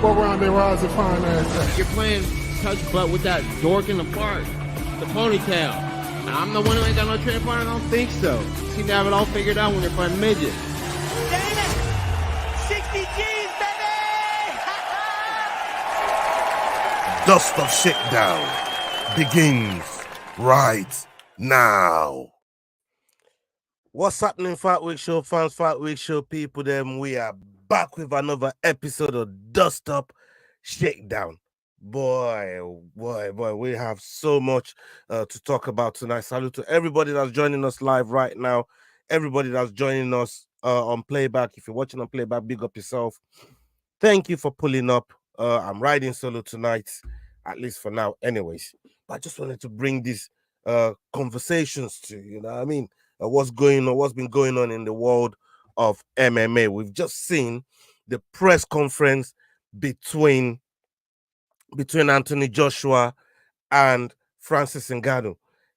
What round they rise to find that? You're playing touch butt with that dork in the park, the ponytail. And I'm the one who ain't got no training partner? I don't think so. Seem to have it all figured out when they're playing midget. Damn it! 60 G's, baby! Dust of Shakedown begins right now. What's happening, Fight Week Show fans, Fight Week Show people? Them we are back with another episode of Dust Up Shakedown. Boy, we have so much to talk about tonight. Salute to everybody that's joining us live right now. Everybody that's joining us on playback. If you're watching on playback, big up yourself. Thank you for pulling up. I'm riding solo tonight, at least for now, anyways. But I just wanted to bring these conversations to you know what I mean. What's been going on in the world of MMA. We've just seen the press conference between Anthony Joshua and Francis Ngannou,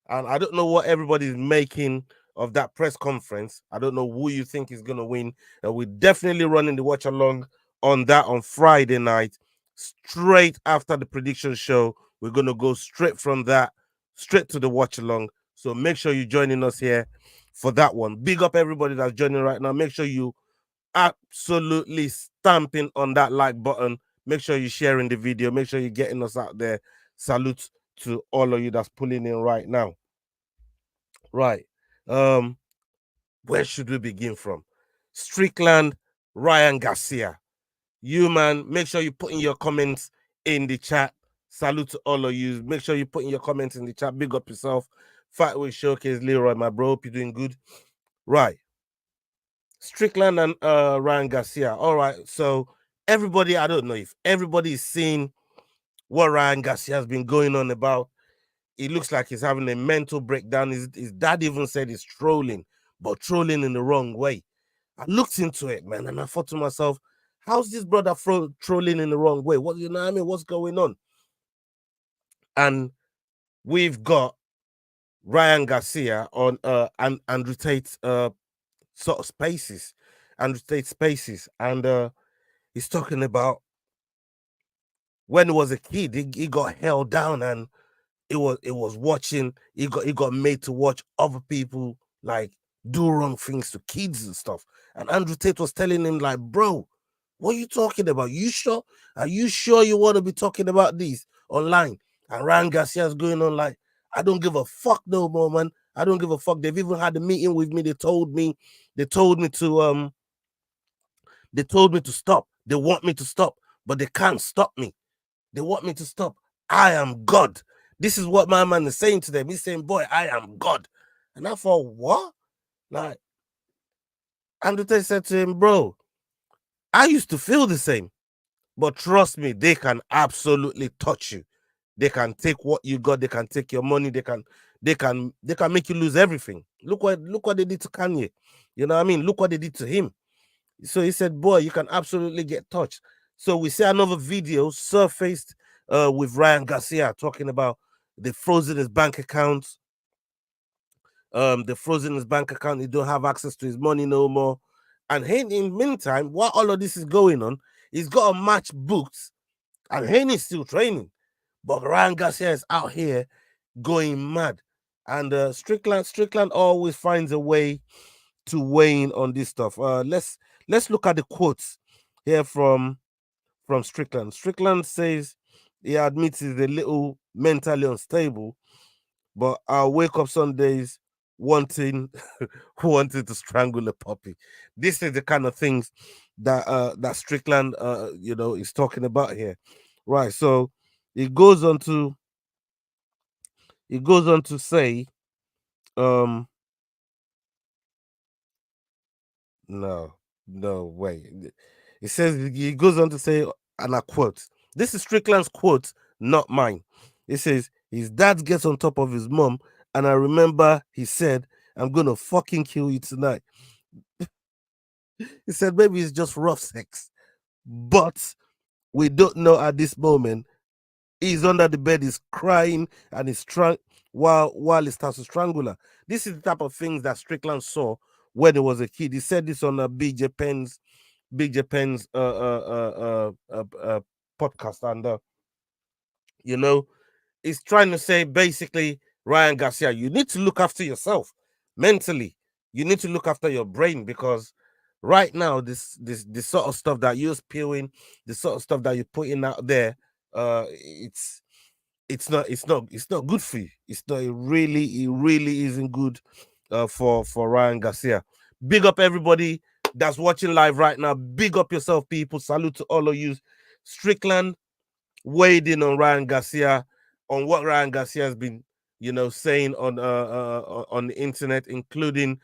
and I don't know what everybody's making of that press conference. I don't know who you think is going to win. We're definitely running the watch along on that on Friday night, straight after the prediction show. We're going to go straight from that straight to the watch along. So make sure you're joining us here for that one. Big up everybody that's joining right now. Make sure you absolutely stamping on that like button. Make sure you're sharing the video. Make sure you're getting us out there. Salute to all of you that's pulling in right now. Right. Where should we begin from? Strickland, Ryan Garcia. You, man, make sure you put in your comments in the chat. Salute to all of you. Make sure you put in your comments in the chat. Big up yourself. Fight Week Showcase, Leroy, my bro. Hope you're doing good. Right. Strickland and Ryan Garcia. All right. So everybody, I don't know if everybody is seeing what Ryan Garcia has been going on about. It looks like he's having a mental breakdown. His dad even said he's trolling, but trolling in the wrong way. I looked into it, man, and I thought to myself, how's this brother trolling in the wrong way? What, you know what I mean? What's going on? And we've got Ryan Garcia on and Andrew Tate's sort of spaces, Andrew Tate Spaces, and he's talking about when he was a kid, he got held down, and it was watching. He got made to watch other people like do wrong things to kids and stuff. And Andrew Tate was telling him like, bro, what are you talking about? You sure? Are you sure you want to be talking about these online? And Ryan Garcia's going on like, I don't give a fuck no more, man. I don't give a fuck. They've even had a meeting with me. They told me to stop. They want me to stop, but they can't stop me. They want me to stop. I am God. This is what my man is saying to them. He's saying, boy, I am God. And I thought, what? Like, Andrew Tate said to him, bro, I used to feel the same, but trust me, they can absolutely touch you. They can take what you got. They can take your money. They can make you lose everything. Look what they did to Kanye. You know what I mean? Look what they did to him. So he said, boy, you can absolutely get touched. So we see another video surfaced with Ryan Garcia talking about they frozen his bank accounts. They frozen his bank account. He don't have access to his money no more. And Haney, in the meantime, while all of this is going on, he's got a match booked, and Haney's still training. But Ryan Garcia is out here going mad. And Strickland always finds a way to weigh in on this stuff. Let's look at the quotes here from Strickland. Strickland says he admits he's a little mentally unstable, but I'll wake up some days wanting to strangle a puppy. This is the kind of things that Strickland is talking about here. Right. So it goes on to say no, wait. It says, he goes on to say, and I quote, this is Strickland's quote, not mine. It says, his dad gets on top of his mom, and I remember he said, I'm gonna fucking kill you tonight. He said maybe it's just rough sex, but we don't know at this moment. He's under the bed, he's crying, and he's while he starts to strangle her. This is the type of things that Strickland saw when he was a kid. He said this on BJ Penn's podcast, and you know, it's trying to say basically, Ryan Garcia, you need to look after yourself mentally. You need to look after your brain, because right now, this sort of stuff that you're spewing, the sort of stuff that you're putting out there, it's not good for you. It's not, it really isn't good for Ryan Garcia. Big up everybody that's watching live right now. Big up yourself, people. Salute to all of you. Strickland weighed in on Ryan Garcia, on what Ryan Garcia has been, saying on the internet, including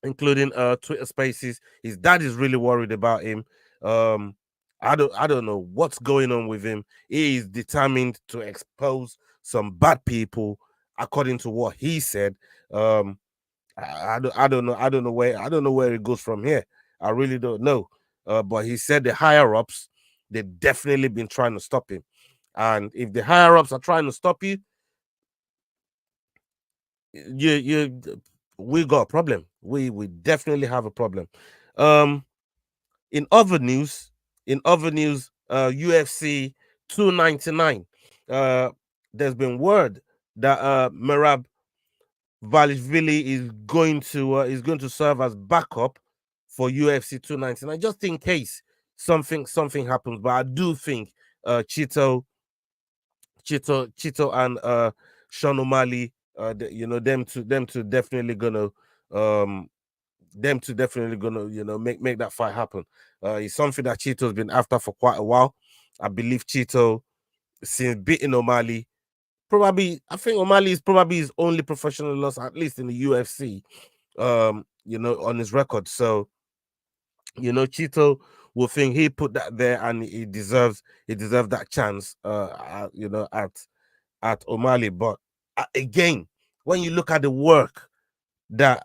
Twitter Spaces. His dad is really worried about him. I don't know what's going on with him. He is determined to expose some bad people, according to what he said. I don't know where it goes from here. I really don't know. But he said the higher ups, they've definitely been trying to stop him. And if the higher ups are trying to stop you, we got a problem. We definitely have a problem. In other news, UFC 299. There's been word that Merab Valishvili is going to serve as backup for UFC 299, just in case something happens. But I do think Chito and Sean O'Malley, them to definitely gonna make that fight happen. It's something that Chito's been after for quite a while. I believe Chito, since beating O'Malley, I think O'Malley is probably his only professional loss, at least in the UFC, on his record. So, Chito will think he put that there, and he deserves that chance, at O'Malley. But again, when you look at the work that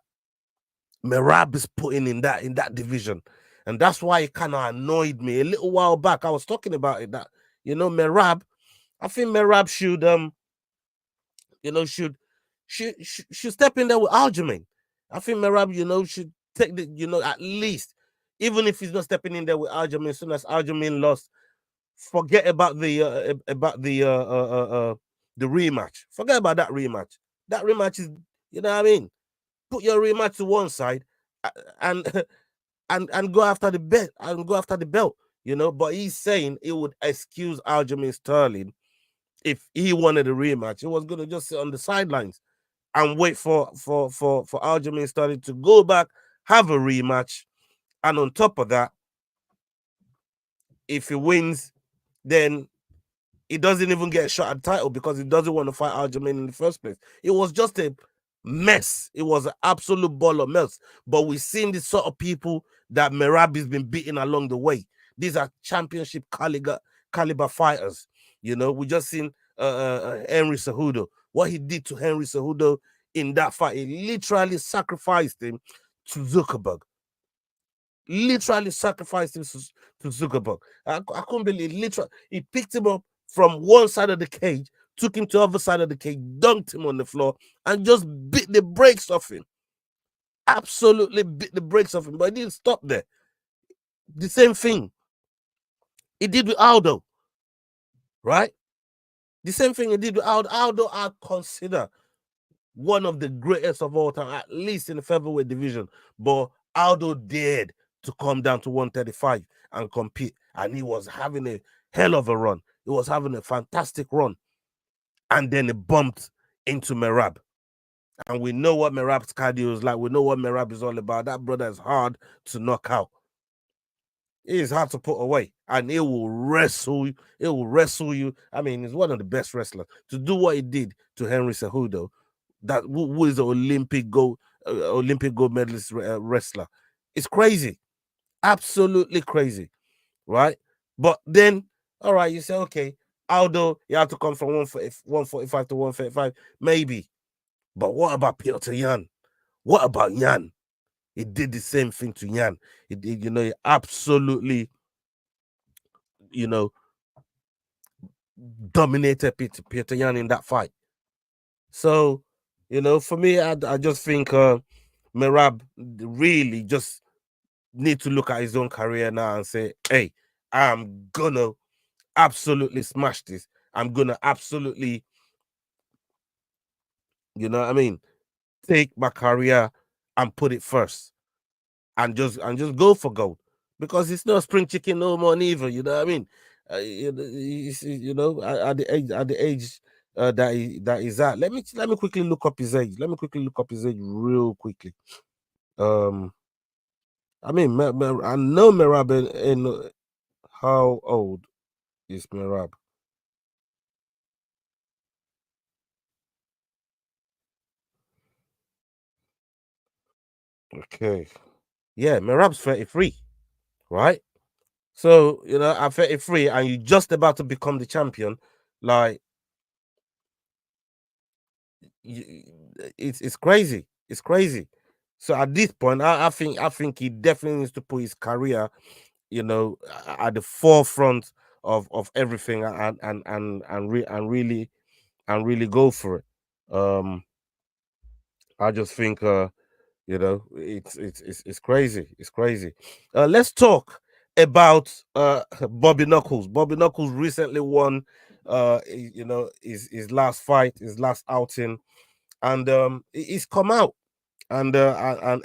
Merab is putting in that division, and that's why it kind of annoyed me a little while back. I was talking about it, that Merab, I think Merab should step in there with Aljamain. I think Merab, should take the, at least, even if he's not stepping in there with Aljamain, as soon as Aljamain lost, forget about the rematch. Forget about that rematch. That rematch is, you know what I mean? Put your rematch to one side and and go after the belt But he's saying he would excuse Aljamain Sterling if he wanted a rematch. He was gonna just sit on the sidelines and wait for Aljamain Sterling to go back, have a rematch, and on top of that, if he wins, then he doesn't even get a shot at the title, because he doesn't want to fight Aljamain in the first place. It was just a mess. It was an absolute ball of mess. But we've seen the sort of people that Merab has been beating along the way. These are championship caliber fighters. We just seen Henry Cejudo. What he did to Henry Cejudo in that fight, he literally sacrificed him to Zuckerberg. Literally sacrificed him to Zuckerberg. I couldn't believe it. Literally, he picked him up from one side of the cage, took him to the other side of the cage, dunked him on the floor, and just beat the brakes off him. Absolutely beat the brakes off him. But he didn't stop there. The same thing he did with Aldo, right? The same thing he did with Aldo. Aldo, I consider one of the greatest of all time, at least in the featherweight division. But Aldo dared to come down to 135 and compete, and he was having a hell of a run. He was having a fantastic run, and then he bumped into Merab. And we know what Merab's cardio is like. We know what Merab is all about. That brother is hard to knock out. He is hard to put away, and he will wrestle you. He will wrestle you. I mean, he's one of the best wrestlers. To do what he did to Henry Cejudo, who is an Olympic gold medalist wrestler, it's crazy, absolutely crazy, right? But then, all right, you say, okay, Aldo, you have to come from 145 to 135, maybe. But what about Piotr Jan? What about Jan? He did the same thing to Jan. He absolutely, dominated Piotr Jan in that fight. So, for me, I just think Merab really just need to look at his own career now and say, hey, I'm gonna absolutely smash this. I'm gonna absolutely, you know what I mean, take my career and put it first, and just go for gold, because it's not spring chicken no more neither. You know what I mean? At the age that is at. Let me quickly look up his age. Let me quickly look up his age real quickly. I mean, I know Merab in how old is Merab? Okay. Yeah, Merab's 33, right? So, at 33 and you're just about to become the champion, like, you, it's crazy. It's crazy. So at this point, I think he definitely needs to put his career, at the forefront of everything, and really go for it. I just think it's crazy. It's crazy. Let's talk about Bobby Knuckles. Bobby Knuckles recently won his last fight, his last outing, and he's come out and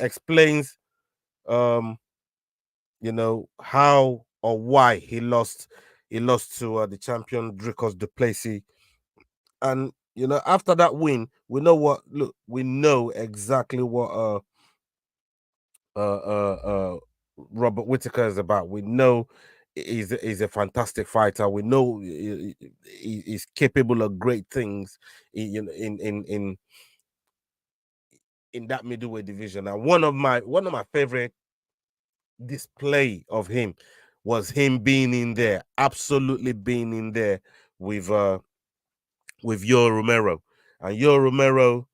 explains um how or why he lost to the champion Dricos Duplessis. And after that win, we know exactly what uh, uh, uh, Robert Whitaker is about. We know he's a fantastic fighter. We know he's capable of great things in that middleweight division. And one of my favorite display of him was him being in there, absolutely being in there with Yo Romero. And Yo Romero,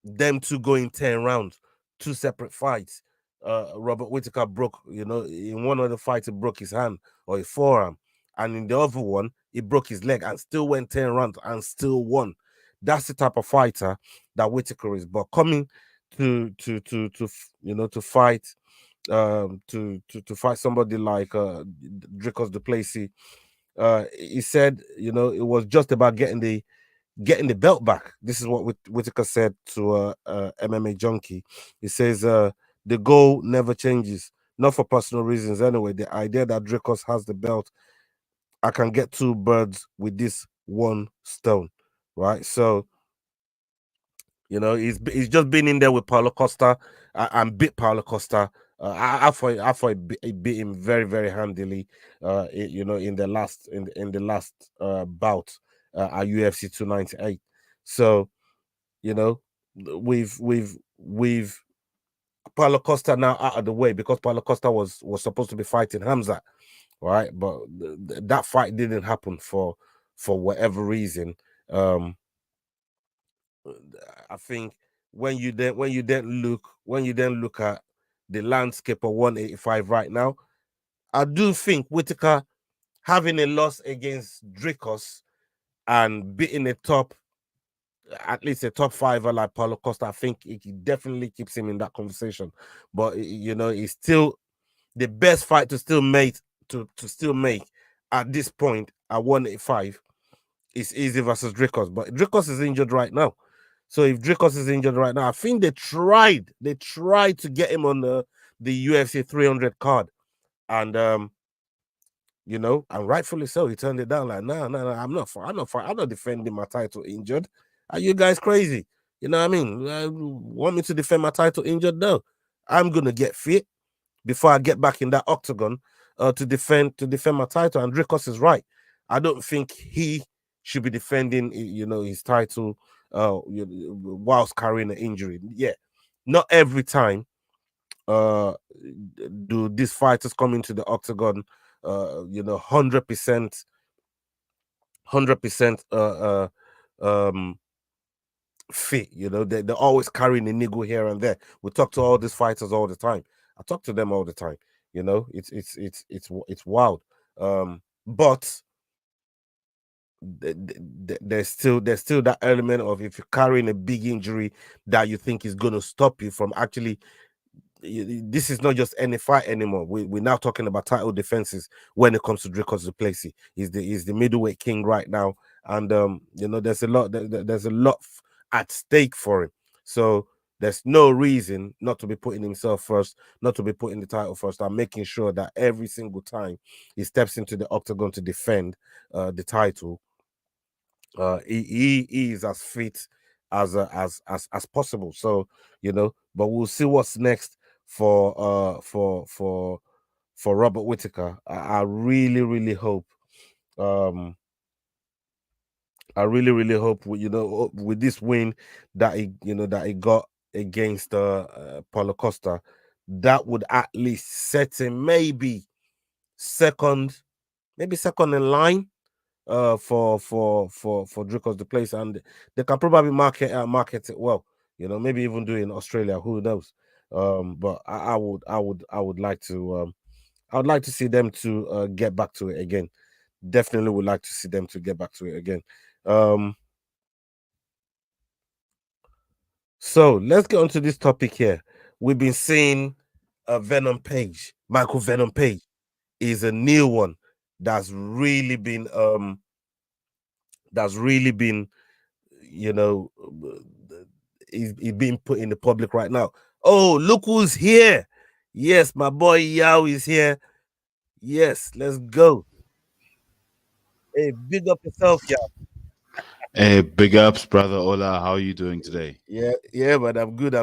them two going 10 rounds, two separate fights. Robert Whitaker broke, in one of the fights, he broke his hand or his forearm. And in the other one, he broke his leg and still went 10 rounds and still won. That's the type of fighter that Whitaker is. But coming to fight to fight somebody like Dricos Duplessis, he said, it was just about getting the belt back. This is what Whitaker said to MMA Junkie. He says, the goal never changes, not for personal reasons anyway. The idea that Dricos has the belt, I can get two birds with this one stone, right? So, he's just been in there with Paulo Costa and beat Paulo Costa. I thought he beat him very, very handily. In the last bout at UFC 298. So, you know, we've Paulo Costa now out of the way, because Paulo Costa was supposed to be fighting Hamzat, right? But that fight didn't happen for whatever reason. Um, I think when you then look at the landscape of 185 right now, I do think Whitaker having a loss against Dricos and beating at least a top fiver like Paulo Costa, I think it definitely keeps him in that conversation. But he's still the best fight to still make at this point at 185 is Easy versus Dricos. But Dricos is injured right now. So if Dricos is injured right now, I think they tried to get him on the UFC 300 card, and and rightfully so, he turned it down. Like, no, no, no, I'm not defending my title injured. Are you guys crazy? You know what I mean? Want me to defend my title injured? No, I'm gonna get fit before I get back in that octagon to defend my title. And Dricos is right. I don't think he should be defending his title whilst carrying an injury. Yeah, not every time do these fighters come into the octagon 100% fit. They're always carrying a niggle here and there. We talk to all these fighters all the time. I talk to them all the time. It's wild. But there's still that element of, if you're carrying a big injury that you think is going to stop you from actually this is not just any fight anymore. We're now talking about title defenses when it comes to Dricus Du Plessis. He's the middleweight king right now, and there's a lot there's a lot at stake for him. So there's no reason not to be putting himself first, not to be putting the title first, and making sure that every single time he steps into the octagon to defend the title, he is as fit as possible. So but we'll see what's next for Robert Whittaker. I really hope um I really hope with this win that he got against Paulo Costa, that would at least set him second second in line for Dricus Du Plessis, and they can probably market it well. Maybe even do it in Australia. Who knows? But I would like to I would like to see them to get back to it again. Definitely would like to see them to get back to it again. So let's get onto this topic here. We've been seeing Venom Page, Michael Venom Page is a new one that's really been you know he's being put in the public right now. Oh, look who's here. Yes, my boy Yao is here. Yes, let's go. Hey, big up yourself, Yao. Hey, big ups, brother Ola. How are you doing today? Yeah, but I'm good.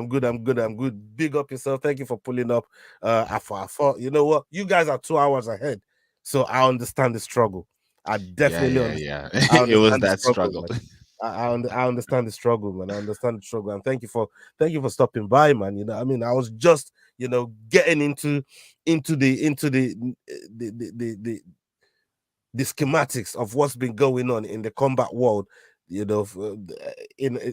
Big up yourself. Thank you for pulling up. I thought, you know what? You guys are 2 hours ahead, so I understand the struggle. I definitely understand. Yeah. I It was understand the that struggle, struggle. man. I understand the struggle, man. I understand the struggle, and thank you for stopping by, man. I mean, I was just getting into the schematics of what's been going on in the combat world,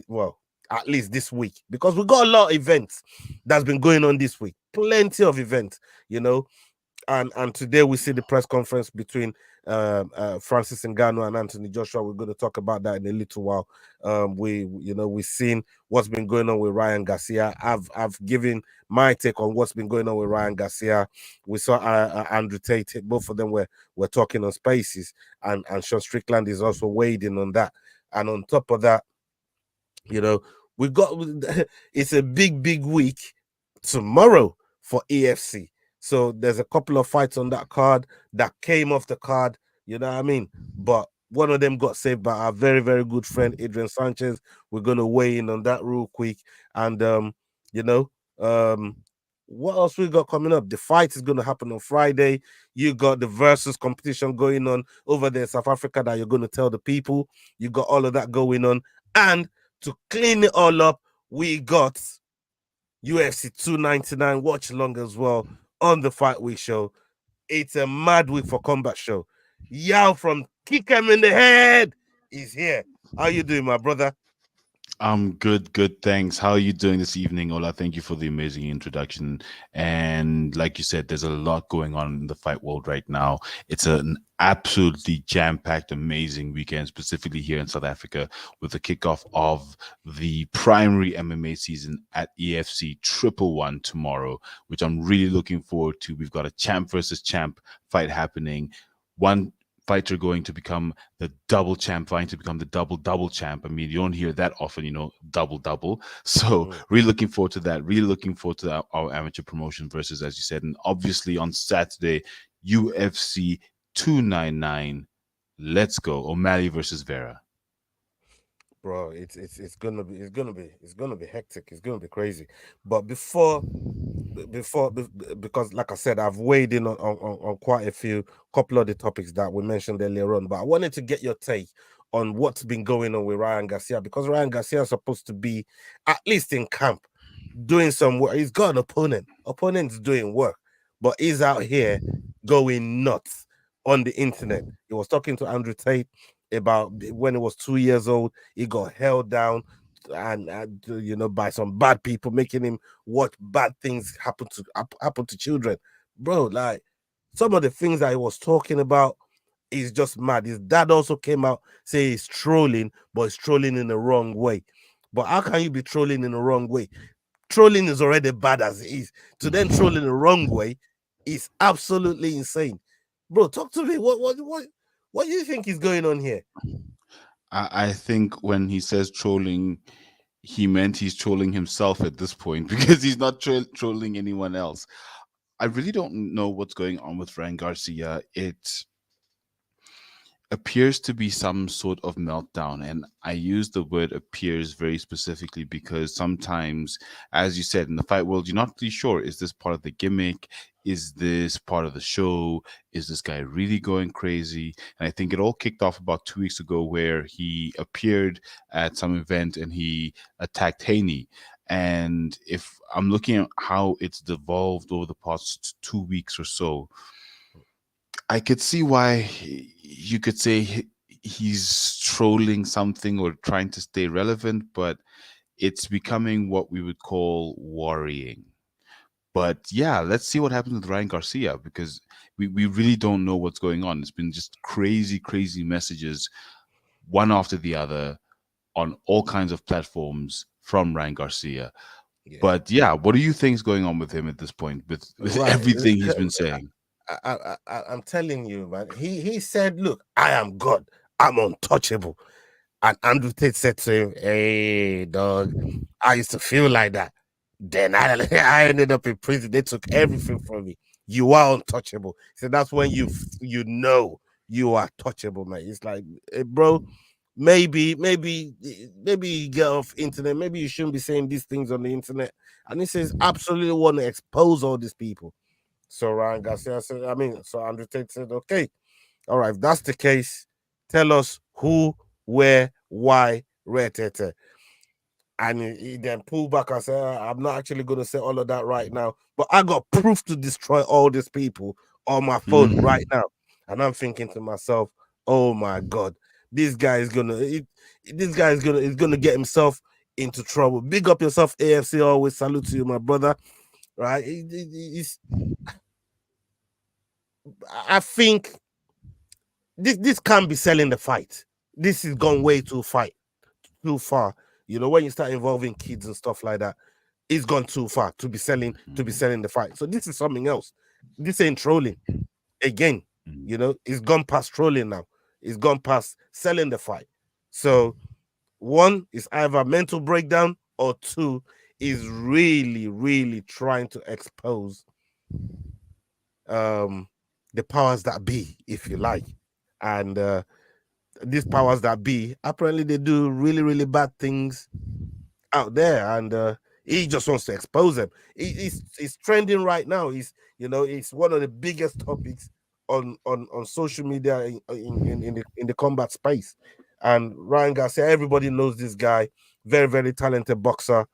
well, at least this week, because we got a lot of events that's been going on this week, plenty of events, and today we see the press conference between Francis Ngannou and Anthony Joshua. We're going to talk about that in a little while. We've seen what's been going on with Ryan Garcia. I've given my take on what's been going on with Ryan Garcia. We saw Andrew Tate. Both of them were talking on Spaces, and Sean Strickland is also weighed in on that. And on top of that, we got it's a big week tomorrow for EFC. So there's a couple of fights on that card that came off the card, you know what I mean? But one of them got saved by our very, very good friend Adrian Sanchez. We're gonna weigh in on that real quick. And what else we got coming up? The fight is gonna happen on Friday. You got the versus competition going on over there in South Africa that you're gonna tell the people. You got all of that going on. And to clean it all up, we got UFC 299 watch along as well on the Fight Week show. It's a mad week for Combat Show. Yao from Kick 'em in the Head is here. How you doing, my brother? I'm good, thanks. How are you doing this evening, Ola? Thank you for the amazing introduction. And like you said, there's a lot going on in the fight world right now. It's an absolutely jam-packed, amazing weekend, specifically here in South Africa, with the kickoff of the primary MMA season at EFC 111 tomorrow, which I'm really looking forward to. We've got a champ versus champ fight happening. One fighter going to become the double champ, vying to become the double champ. I mean, you don't hear that often, double. So really looking forward to that. Really looking forward to our amateur promotion versus, as you said, and obviously on Saturday, UFC 299. Let's go, O'Malley versus Vera. Bro, it's gonna be hectic. It's gonna be crazy. But before because like I said, I've weighed in on quite a couple of the topics that we mentioned earlier on, but I wanted to get your take on what's been going on with Ryan Garcia, because Ryan Garcia is supposed to be at least in camp doing some work. He's got an opponent's doing work, but he's out here going nuts on the internet. He was talking to Andrew Tate about when he was 2 years old, he got held down and by some bad people, making him watch bad things happen to children. Bro, like some of the things that he was talking about is just mad. His dad also came out saying he's trolling, but he's trolling in the wrong way. But how can you be trolling in the wrong way? trolling is already bad as it is. To then troll in the wrong way is absolutely insane. Bro, talk to me. What do you think is going on here? I think when he says trolling, he meant he's trolling himself at this point because he's not trolling anyone else. I really don't know what's going on with Ryan Garcia. It appears to be some sort of meltdown. And I use the word appears very specifically because sometimes, as you said, in the fight world, you're not really sure, is this part of the gimmick? Is this part of the show? Is this guy really going crazy? And I think it all kicked off about 2 weeks ago where he appeared at some event and he attacked Haney. And if I'm looking at how it's devolved over the past 2 weeks or so, I could see why you could say he's trolling something or trying to stay relevant, but it's becoming what we would call worrying. But yeah, let's see what happens with Ryan Garcia because we really don't know what's going on. It's been just crazy, crazy messages, one after the other, on all kinds of platforms from Ryan Garcia. Yeah. But yeah, what do you think is going on with him at this point with Right. everything he's been saying? I'm telling you, man. He said, "Look, I am God. I'm untouchable." And Andrew Tate said to him, "Hey, dog, I used to feel like that. Then I ended up in prison. They took everything from me. You are untouchable." So that's when you know you are touchable, man. It's like, hey, bro, maybe you get off internet. Maybe you shouldn't be saying these things on the internet. And he says, absolutely want to expose all these people. So Ryan Garcia said, so Andrew Tate said, okay, all right, if that's the case, tell us who, where, why, where, tete. And he then pulled back and said, I'm not actually going to say all of that right now, but I got proof to destroy all these people on my phone right now. And I'm thinking to myself, oh my God, this guy is gonna get himself into trouble. Big up yourself, AFC. Always salute to you, my brother. Right? I think this can't be selling the fight. This has gone way too far. You know, when you start involving kids and stuff like that, it's gone too far to be selling the fight. So this is something else. This ain't trolling. Again, you know, it's gone past trolling now. It's gone past selling the fight. So one is either mental breakdown or two is really, really trying to expose the powers that be, if you like. And these powers that be, apparently they do really, really bad things out there, and he just wants to expose them. It's trending right now. It's one of the biggest topics on social media in the combat space. And Ryan Garcia, everybody knows this guy, very, very talented boxer.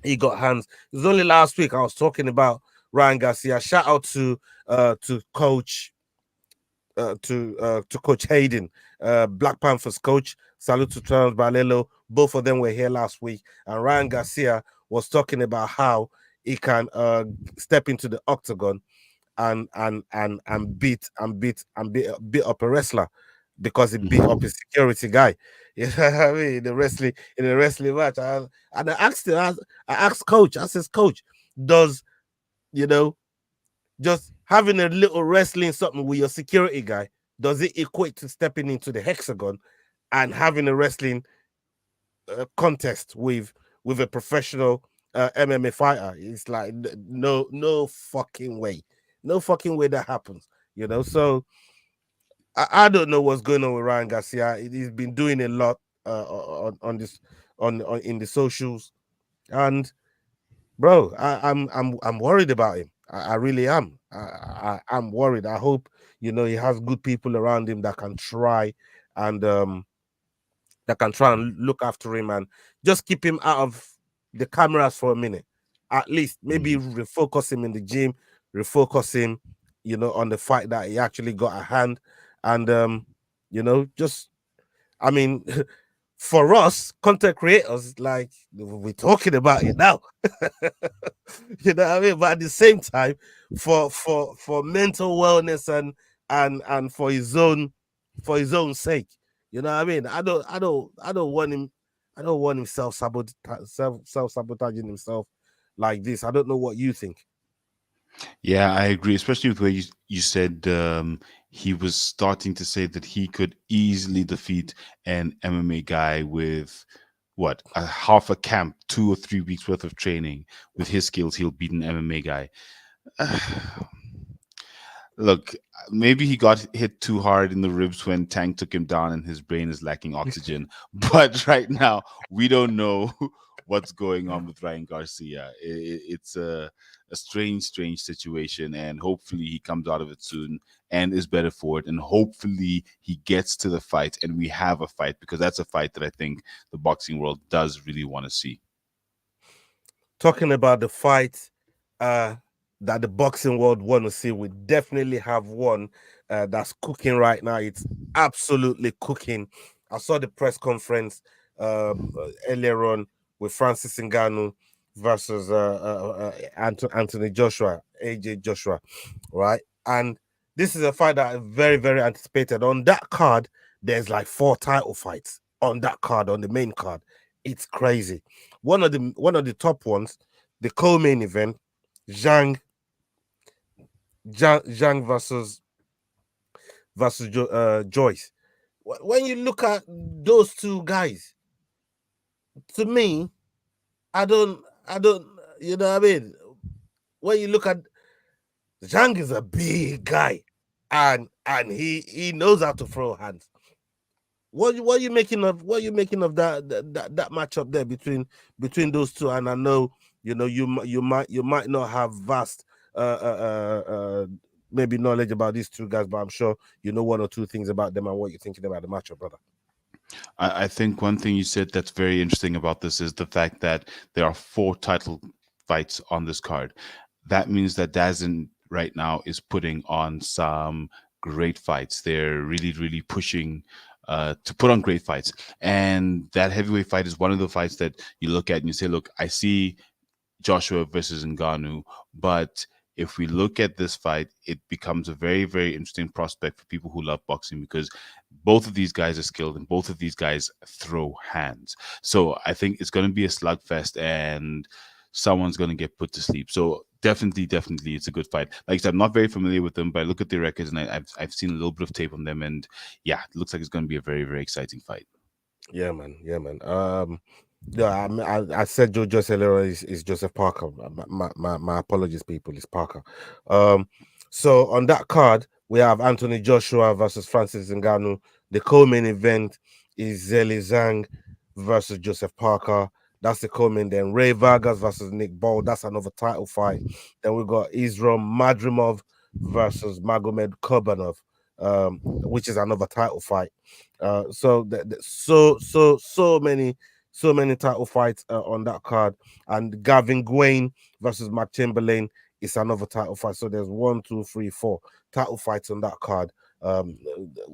He got hands. It was only last week I was talking about Ryan Garcia. Shout out to Coach Coach Hayden, Black Panthers coach. Salute to Charles Balelo. Both of them were here last week, and Ryan Garcia was talking about how he can step into the octagon and beat up a wrestler because he beat up a security guy. You know what I mean? In a wrestling match. And I asked him, I asked Coach, I says, Coach, does just having a little wrestling something with your security guy, does it equate to stepping into the hexagon and having a wrestling contest with a professional MMA fighter? It's like, no fucking way. No fucking way that happens, So I don't know what's going on with Ryan Garcia. He's been doing a lot on in the socials, and bro, I'm worried about him. I really am. I'm worried. I hope he has good people around him that can try and look after him and just keep him out of the cameras for a minute. At least maybe refocus him in the gym, refocus him, on the fight that he actually got at hand, and for us content creators, like, we're talking about it now. You know what I mean? But at the same time, for mental wellness and for his own sake, you know what I mean? I don't want him self-sabotaging himself like this. I don't know what you think. Yeah, I agree, especially with where you said he was starting to say that he could easily defeat an MMA guy with what, a half a camp, 2 or 3 weeks worth of training. With his skills, he'll beat an MMA guy. Look, maybe he got hit too hard in the ribs when Tank took him down and his brain is lacking oxygen. But right now, we don't know what's going on with Ryan Garcia. It's a strange, strange situation. And hopefully he comes out of it soon and is better for it. And hopefully he gets to the fight and we have a fight, because that's a fight that I think the boxing world does really want to see. Talking about the fight that the boxing world want to see, we definitely have one that's cooking right now. It's absolutely cooking. I saw the press conference earlier on with Francis Ngannou versus Anthony Joshua, AJ Joshua, right? And this is a fight that is very, very anticipated. On that card, there's like 4 title fights on that card, on the main card. It's crazy. One of the top ones, the co-main event, Zhang versus Joyce. When you look at those two guys, to me, I don't, you know what I mean? When you look at Zhang, is a big guy, and he knows how to throw hands. What are you making of that matchup there between those two? And I know you might not have vast maybe knowledge about these two guys, but I'm sure you know 1 or 2 things about them and what you're thinking about the matchup, brother. I think one thing you said that's very interesting about this is the fact that there are 4 title fights on this card. That means that DAZN right now is putting on some great fights. They're really, really pushing to put on great fights. And that heavyweight fight is one of the fights that you look at and you say, look, I see Joshua versus Ngannou, but if we look at this fight, it becomes a very, very interesting prospect for people who love boxing, because both of these guys are skilled and both of these guys throw hands. So I think it's going to be a slugfest and someone's going to get put to sleep. So definitely, it's a good fight. Like I said, I'm not very familiar with them, but I look at their records and I've seen a little bit of tape on them, and yeah, it looks like it's going to be a very, very exciting fight. Yeah, man. Yeah, I said Joe Joseph earlier is Joseph Parker. My apologies, people. It's Parker. So on that card, we have Anthony Joshua versus Francis Ngannou. The co-main event is Zheli Zhang versus Joseph Parker. That's the co-main. Then Ray Vargas versus Nick Ball. That's another title fight. Then we got Islam Madrimov versus Magomed Kurbanov, which is another title fight. So many title fights on that card. And Gavin Gwayne versus Mark Chamberlain is another title fight. So there's 1, 2, 3, 4 title fights on that card.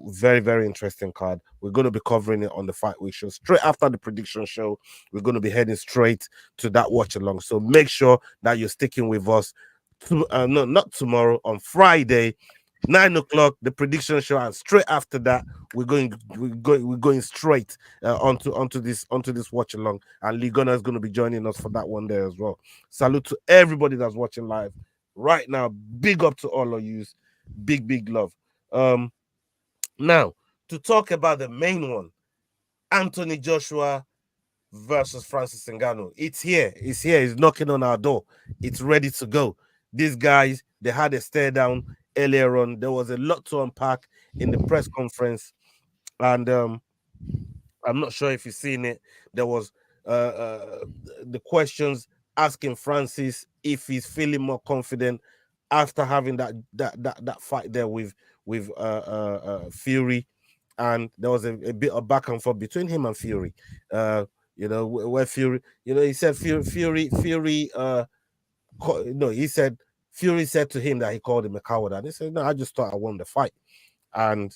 Very, very interesting card. We're going to be covering it on the Fight Week show. Straight after the prediction show, we're going to be heading straight to that watch along. So make sure that you're sticking with us. Not tomorrow, on Friday, 9 o'clock, the prediction show, and straight after that, we're going straight onto this watch along, and Ligona is going to be joining us for that one there as well. Salute to everybody that's watching live right now. Big up to all of you. Big love. Now to talk about the main one, Anthony Joshua versus Francis Ngannou. It's here. It's knocking on our door. It's ready to go. These guys, they had a stare down earlier on. There was a lot to unpack in the press conference, and I'm not sure if you've seen it. There was the questions asking Francis if he's feeling more confident after having that fight there with Fury, and there was a bit of back and forth between him and Fury. Where Fury, he said Fury he said Fury said to him that he called him a coward, and he said, "No, I just thought I won the fight," and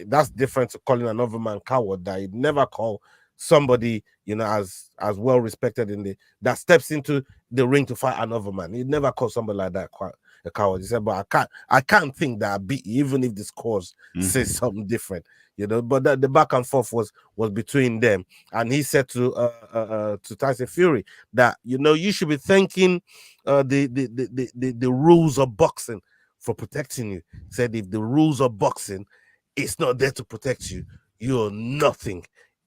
that's different to calling another man coward that he'd never call somebody, as well respected that steps into the ring to fight another man. He'd never call somebody like that quite a coward. He said, but I can't think that I beat you, even if the scores say something different, But the back and forth was between them, and he said to Tyson Fury that you should be thanking the rules of boxing for protecting you. He said if the rules of boxing it's not there to protect you, you're nothing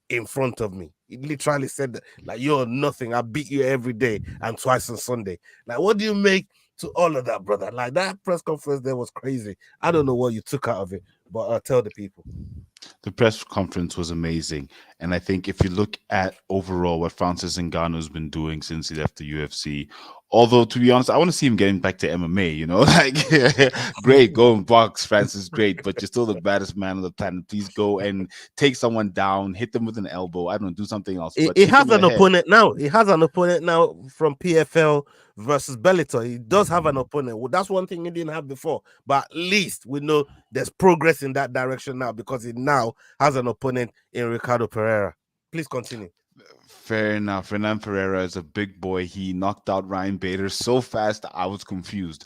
in front of me. He literally said that, like, you're nothing. I beat you every day and twice on Sunday. Like, what do you make to all of that, brother? Like, that press conference there was crazy. I don't know what you took out of it, but tell the people. The press conference was amazing. And I think if you look at overall what Francis Ngannou's been doing since he left the UFC, although to be honest, I want to see him getting back to MMA, like great, go and box, Francis, great, but you're still the baddest man on the planet. Please go and take someone down, hit them with an elbow. I don't know, do something else. But he has an opponent now. He has an opponent now from PFL versus Bellator. He does have an opponent. Well, that's one thing he didn't have before. But at least we know there's progress in that direction now because he now has an opponent in Ricardo Pereira. Please continue. Fair enough. Renan Pereira is a big boy. He knocked out Ryan Bader so fast I was confused.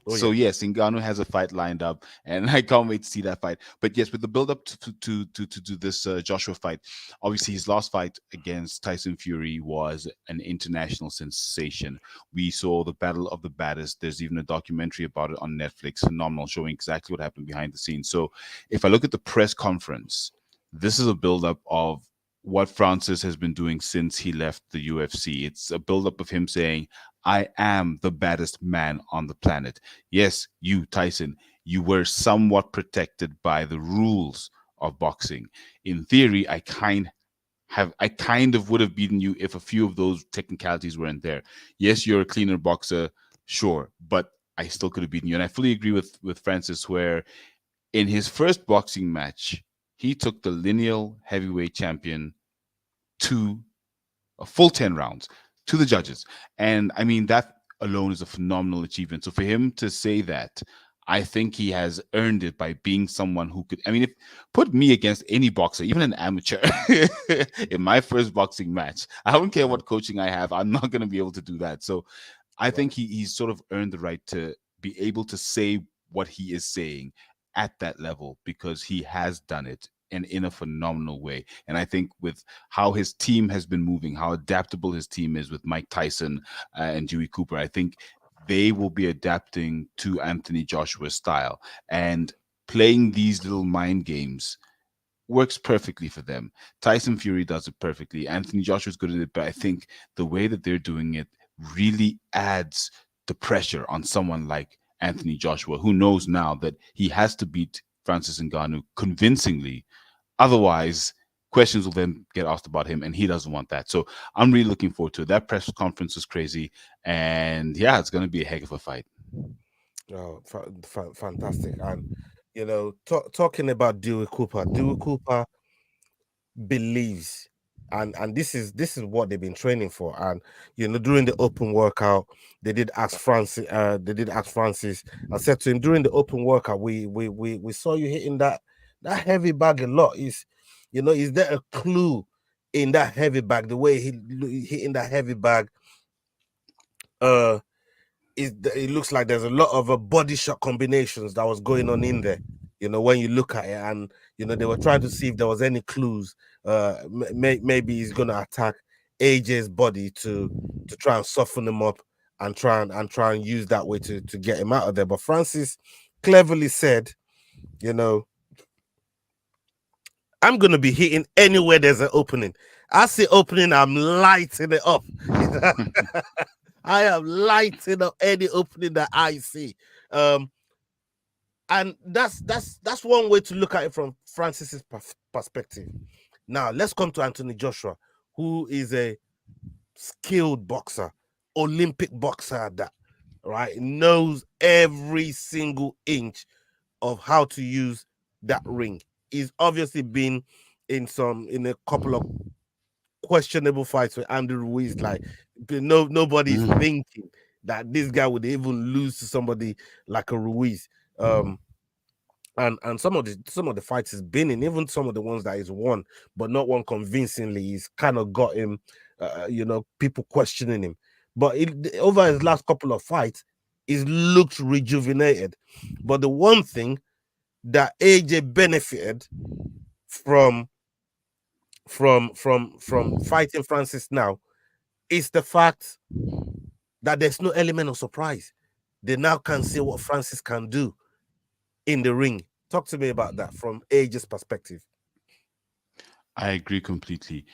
Yes, Ngannou has a fight lined up, and I can't wait to see that fight. But yes, with the build up to this Joshua fight, obviously his last fight against Tyson Fury was an international sensation. We saw the Battle of the Baddest. There's even a documentary about it on Netflix, phenomenal, showing exactly what happened behind the scenes. So if I look at the press conference, this is a build up of what Francis has been doing since he left the UFC. It's a build-up of him saying, I am the baddest man on the planet. Yes, you, Tyson, you were somewhat protected by the rules of boxing. In theory, I kind of would have beaten you if a few of those technicalities weren't there. Yes, you're a cleaner boxer, sure, but I still could have beaten you. And I fully agree with Francis, where in his first boxing match, he took the lineal heavyweight champion to a full 10 rounds to the judges. And I mean, that alone is a phenomenal achievement. So for him to say that, I think he has earned it by being someone who could, if put me against any boxer, even an amateur, in my first boxing match, I don't care what coaching I have, I'm not going to be able to do that. So I think he's sort of earned the right to be able to say what he is saying at that level because he has done it and in a phenomenal way. And I think with how his team has been moving, how adaptable his team is with Mike Tyson and Dewey Cooper, I think they will be adapting to Anthony Joshua's style, and playing these little mind games works perfectly for them. Tyson Fury does it perfectly. Anthony Joshua's good at it, but I think the way that they're doing it really adds the pressure on someone like Anthony Joshua, who knows now that he has to beat Francis Ngannou convincingly. Otherwise, questions will then get asked about him, and he doesn't want that. So I'm really looking forward to it. That press conference was crazy, and yeah, it's going to be a heck of a fight. Oh, fantastic. And, talking about Dewey Cooper believes, and this is what they've been training for. And during the open workout, they did ask Francis. I said to him during the open workout, we saw you hitting that heavy bag a lot. Is there a clue in that heavy bag? The way he hitting that heavy bag, it looks like there's a lot of body shot combinations that was going on in there. When you look at it, and they were trying to see if there was any clues. Maybe he's gonna attack AJ's body to try and soften him up and try and use that way to get him out of there. But Francis cleverly said, I'm gonna be hitting anywhere there's an opening. I see opening, I'm lighting it up. I am lighting up any opening that I see. And that's one way to look at it from Francis's perspective. Now, let's come to Anthony Joshua, who is a skilled boxer, Olympic boxer at that, right? Knows every single inch of how to use that ring. He's obviously been in a couple of questionable fights with Andrew Ruiz. Like, nobody's thinking that this guy would even lose to somebody like a Ruiz. and some of the fights he's been in, even some of the ones that he's won, but not one convincingly, he's kind of got him, people questioning him. But over his last couple of fights, he's looked rejuvenated. But the one thing that AJ benefited from fighting Francis now is the fact that there's no element of surprise. They now can see what Francis can do in the ring. Talk to me about that from AJ's perspective. I agree completely.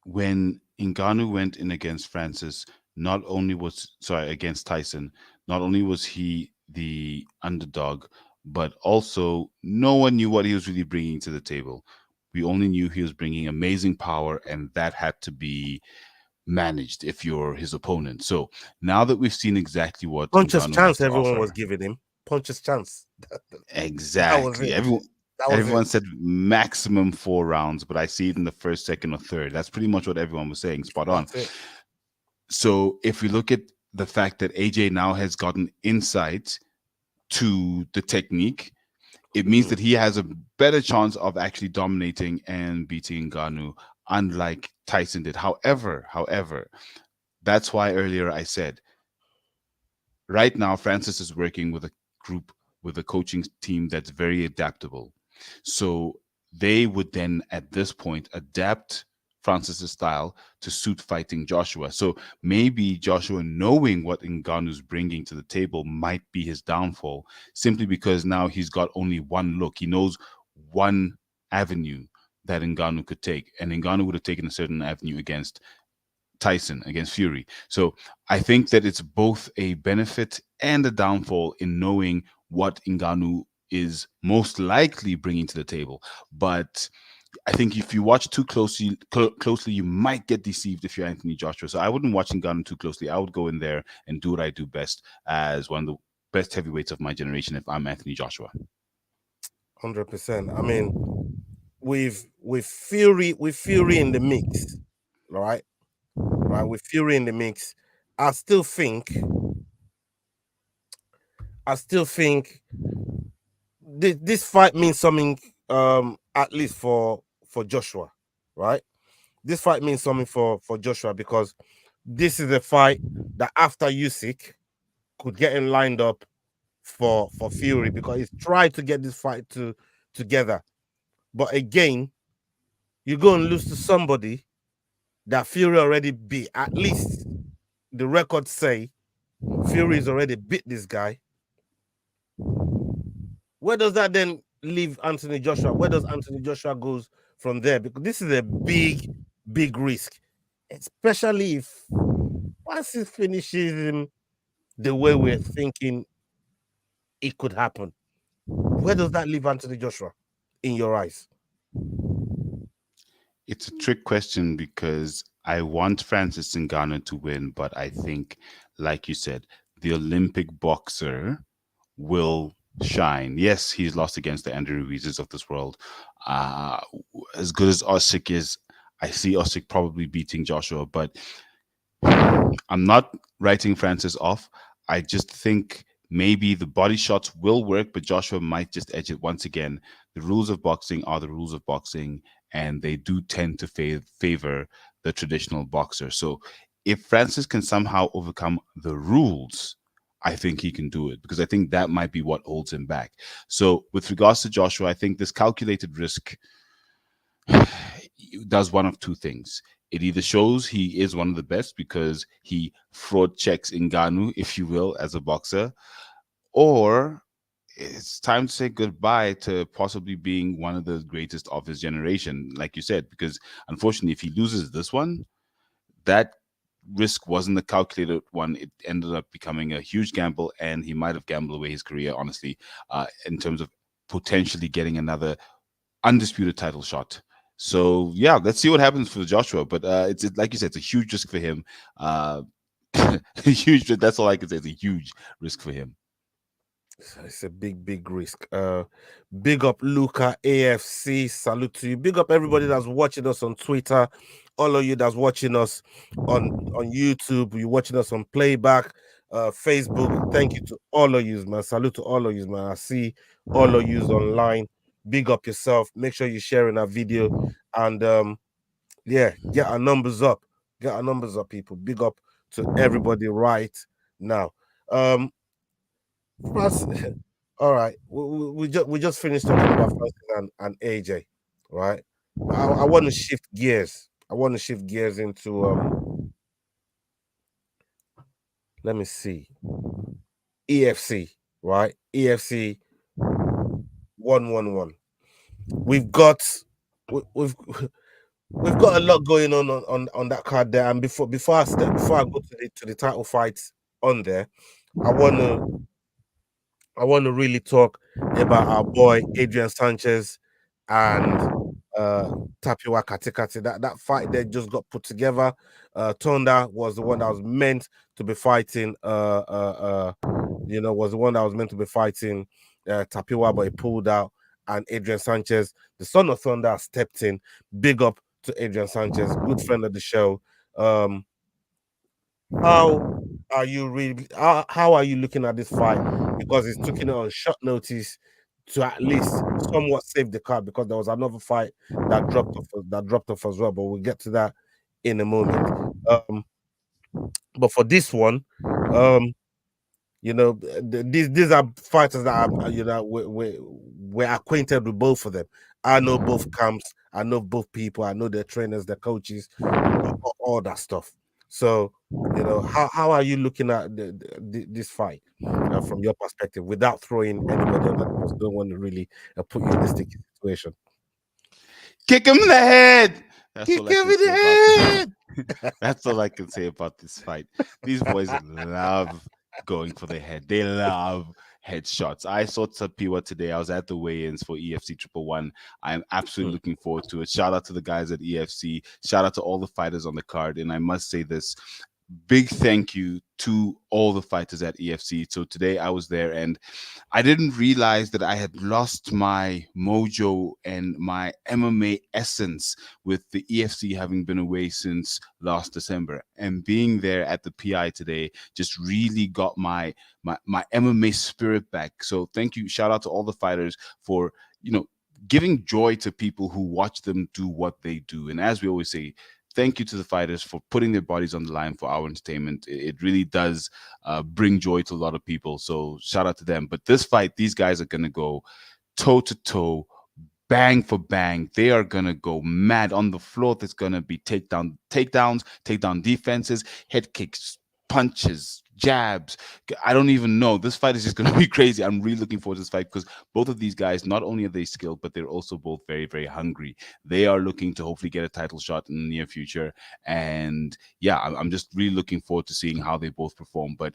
When Ngannou went in against Francis, against Tyson, not only was he the underdog, but also no one knew what he was really bringing to the table. We only knew he was bringing amazing power, and that had to be managed if you're his opponent. So now that we've seen exactly what Puncher's Ngannou has chance to everyone offer, was giving him. Puncher's chance. exactly. Everyone said maximum 4 rounds, but I see it in the first, second, or third. That's pretty much what everyone was saying. Spot on. So if we look at the fact that AJ now has gotten insight to the technique, it means that he has a better chance of actually dominating and beating Ngannou, unlike Tyson did. However, that's why earlier I said, right now Francis is working with a group, with a coaching team that's very adaptable. So they would then at this point adapt Francis's style to suit fighting Joshua. So maybe Joshua, knowing what Ngannou's bringing to the table, might be his downfall, simply because now he's got only one look. He knows one avenue that Ngannou could take, and Ngannou would have taken a certain avenue against Tyson, against Fury. So I think that it's both a benefit and a downfall in knowing what Ngannou is most likely bringing to the table. But I think if you watch too closely, you might get deceived if you're Anthony Joshua. So I wouldn't watch Ngannou too closely. I would go in there and do what I do best as one of the best heavyweights of my generation if I'm Anthony Joshua. 100%. I mean, with Fury in the mix, right? With Fury in the mix, I still think this fight means something, at least for Joshua, right? This fight means something for Joshua, because this is a fight that after Usyk could get him lined up for Fury, because he's tried to get this fight together. But again, you go and lose to somebody that Fury already beat. At least the records say Fury's already beat this guy. Where does that then leave Anthony Joshua? Where does Anthony Joshua goes from there? Because this is a big risk, especially if once he finishes him the way we're thinking it could happen. Where does that leave Anthony Joshua in your eyes? It's a trick question, because I want Francis Ngannou to win, but I think, like you said, the Olympic boxer will shine. Yes, he's lost against the Andrew Ruizes of this world. As good as Usyk is, I see Usyk probably beating Joshua, but I'm not writing Francis off. I just think maybe the body shots will work, but Joshua might just edge it once again. The rules of boxing are the rules of boxing, and they do tend to favor the traditional boxer. So if Francis can somehow overcome the rules, I think he can do it, because I think that might be what holds him back. So with regards to Joshua, I think this calculated risk does one of two things. It either shows he is one of the best because he fraud checks Ngannou, if you will, as a boxer, or it's time to say goodbye to possibly being one of the greatest of his generation, like you said, because unfortunately, if he loses this one, that risk wasn't a calculated one. It ended up becoming a huge gamble, and he might have gambled away his career, honestly, in terms of potentially getting another undisputed title shot. So yeah, let's see what happens for Joshua. But it's like you said, it's a huge risk for him. Huge. That's all I can say. It's a huge risk for him. It's a big risk. Big up Luca AFC. Salute to you. Big up everybody that's watching us on Twitter. All of you that's watching us on YouTube. You're watching us on playback. Facebook. Thank you to all of you, man. Salute to all of you, man. I see all of you online. Big up yourself. Make sure you're sharing our video, and yeah, get our numbers up. Get our numbers up, people. Big up to everybody right now. First, all right. We just finished talking about Francis and AJ, right? I want to shift gears. I want to shift gears into let me see. EFC, right? EFC 111. We've got we've we've got a lot going on that card there. And before I go to the title fights on there, I want to really talk about our boy Adrian Sanchez and Tapiwa Katikati. That fight there just got put together. Tonda was the one that was meant to be fighting was the one that was meant to be fighting Tapiwa, but he pulled out. And Adrian Sanchez, the son of Thunder, stepped in. Big up to Adrian Sanchez, good friend of the show. How are you really? How are you looking at this fight? Because it's taking it on short notice to at least somewhat save the card. Because there was another fight that dropped off as well. But we'll get to that in a moment. But for this one, these are fighters that are, we're acquainted with both of them. I know both camps. I know both people. I know their trainers, their coaches, all that stuff. So, how are you looking at this fight from your perspective without throwing anybody on the bus? Don't want to really put you in this sticky situation. Kick him in the head. That's Kick all I him can in the say head. about this. That's all I can say about this fight. These boys love going for the head. They love headshots. I saw Tapiwa today. I was at the weigh-ins for EFC 111. I'm absolutely looking forward to it. Shout out to the guys at EFC. Shout out to all the fighters on the card. And I must say this, big thank you to all the fighters at EFC. So today I was there and I didn't realize that I had lost my mojo and my MMA essence with the EFC having been away since last December. And being there at the PI today just really got my MMA spirit back. So thank you. Shout out to all the fighters for, giving joy to people who watch them do what they do. And as we always say, thank you to the fighters for putting their bodies on the line for our entertainment. It really does bring joy to a lot of people. So shout out to them. But this fight, these guys are going to go toe to toe, bang for bang. They are going to go mad on the floor. There's going to be takedowns, takedown defenses, head kicks, punches, jabs. I don't even know. This fight is just going to be crazy. I'm really looking forward to this fight because both of these guys, not only are they skilled, but they're also both very, very hungry. They are looking to hopefully get a title shot in the near future. And yeah, I'm just really looking forward to seeing how they both perform. But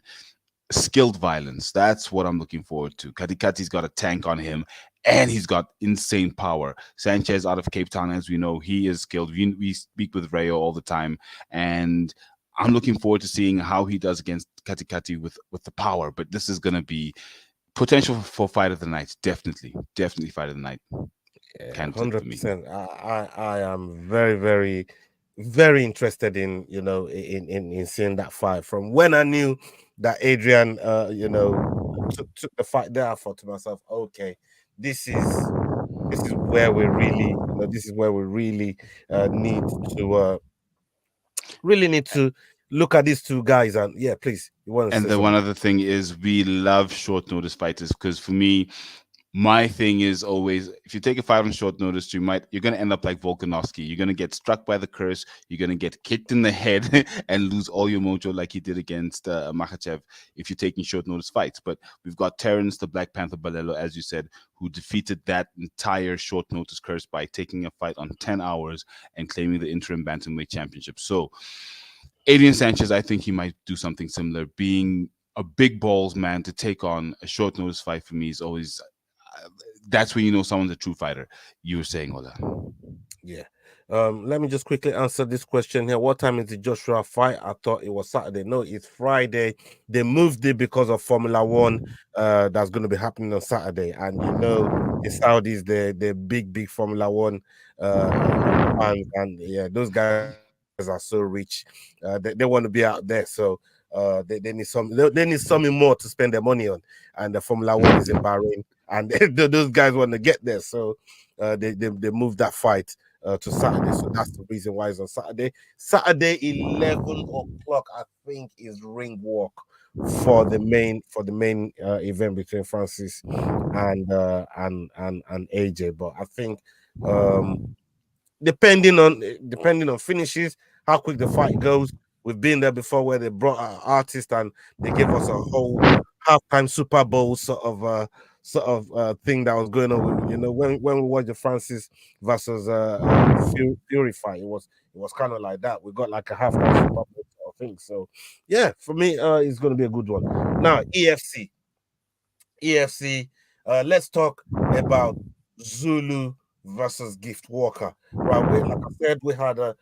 skilled violence, that's what I'm looking forward to. Katikati's got a tank on him and he's got insane power. Sanchez out of Cape Town, as we know, he is skilled. We speak with Rayo all the time, and I'm looking forward to seeing how he does against Katikati with the power. But this is going to be potential for fight of the night. Definitely fight of the night. Yeah, 100%. I am very, very, very interested in in seeing that fight. From when I knew that Adrian took the fight there, I thought to myself, okay, this is where we really need to look at these two guys. And yeah, please, you want to And say the something? one other thing is we love short notice fighters because for me, my thing is always if you take a fight on short notice, you're gonna end up like Volkanovski. You're gonna get struck by the curse. You're gonna get kicked in the head and lose all your mojo like he did against Makhachev if you're taking short notice fights. But we've got Terrence the Black Panther Balelo, as you said, who defeated that entire short notice curse by taking a fight on 10 hours and claiming the interim bantamweight championship. So Adrian Sanchez, I think he might do something similar. Being a big balls man to take on a short notice fight for me is always that's when you know someone's a true fighter. You were saying, Ola. Yeah. Let me just quickly answer this question here. What time is the Joshua fight? I thought it was Saturday. No, it's Friday. They moved it because of Formula One. That's going to be happening on Saturday. And the Saudis, they're big Formula One fans, and yeah, those guys are so rich. They want to be out there. So They need they need something more to spend their money on, and the Formula One is in Bahrain, and those guys want to get there, so they moved that fight to Saturday. So that's the reason why it's on Saturday. Saturday 11 o'clock, I think, is ring walk for the main event between Francis and AJ. But I think depending on finishes, how quick the fight goes. We've been there before where they brought an artist and they gave us a whole halftime Super Bowl thing that was going on. When we watched the Francis versus Fury fight, it was kind of like that. We got like a halftime Super Bowl, I think. So yeah, for me, it's going to be a good one. Now EFC. Let's talk about Zulu versus Gift Walker. Right, like I said, we had a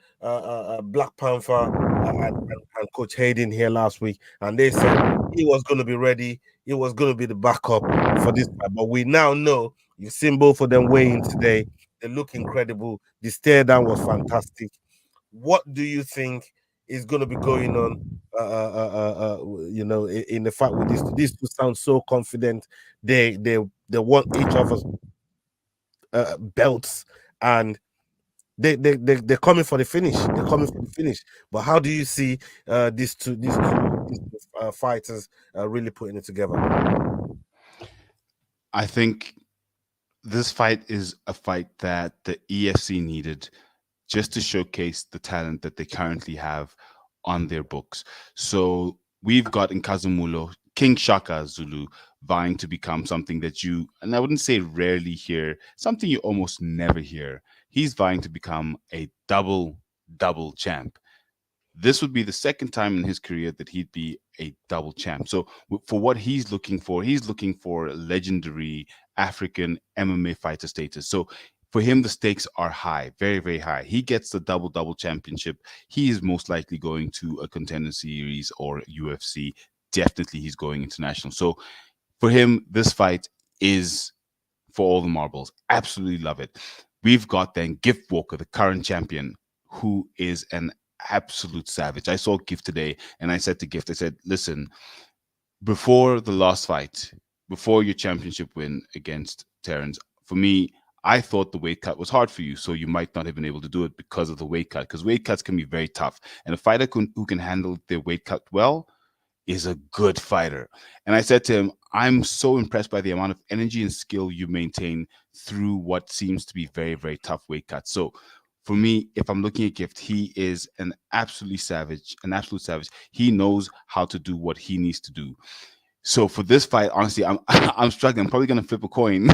Black Panther and Coach Hayden here last week, and they said he was going to be ready. He was going to be the backup for this fight. But we now know you've seen both of them weigh in today. They look incredible. The stare down was fantastic. What do you think is going to be going on? In the fight with these two sound so confident. They want each other's belts, and they're coming for the finish. They're coming for the finish. But how do you see these two fighters really putting it together? I think this fight is a fight that the EFC needed just to showcase the talent that they currently have on their books. So we've got in Kazumulo King Shaka Zulu vying to become something that you, and I wouldn't say rarely hear, something you almost never hear. He's vying to become a double champ. This would be the second time in his career that he'd be a double champ. So for what he's looking for legendary African MMA fighter status. So for him, the stakes are high, very, very high. He gets the double championship. He is most likely going to a contender series or UFC. Definitely he's going international. So for him, this fight is for all the marbles. Absolutely love it. We've got then Gift Walker, the current champion, who is an absolute savage. I saw Gift today and I said to Gift, I said, listen, before the last fight, before your championship win against Terrence, for me, I thought the weight cut was hard for you, so you might not have been able to do it because of the weight cut, because weight cuts can be very tough. And a fighter who can handle their weight cut well is a good fighter. And I said to him, I'm so impressed by the amount of energy and skill you maintain through what seems to be very, very tough weight cuts. So for me, if I'm looking at Gift, he is an absolute savage. He knows how to do what he needs to do. So for this fight, honestly, I'm struggling. I'm probably going to flip a coin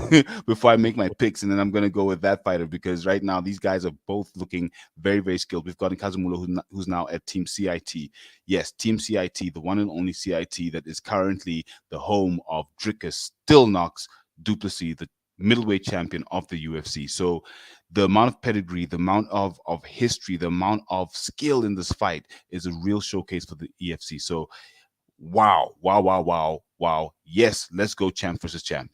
before I make my picks, and then I'm going to go with that fighter because right now these guys are both looking very, very skilled. We've got Kazumulo, who's now at Team CIT. Yes, Team CIT, the one and only CIT that is currently the home of Dricus, still Knox Duplessis, the middleweight champion of the UFC. So the amount of pedigree, the amount of history, the amount of skill in this fight is a real showcase for the EFC. So wow. Yes, let's go champ versus champ.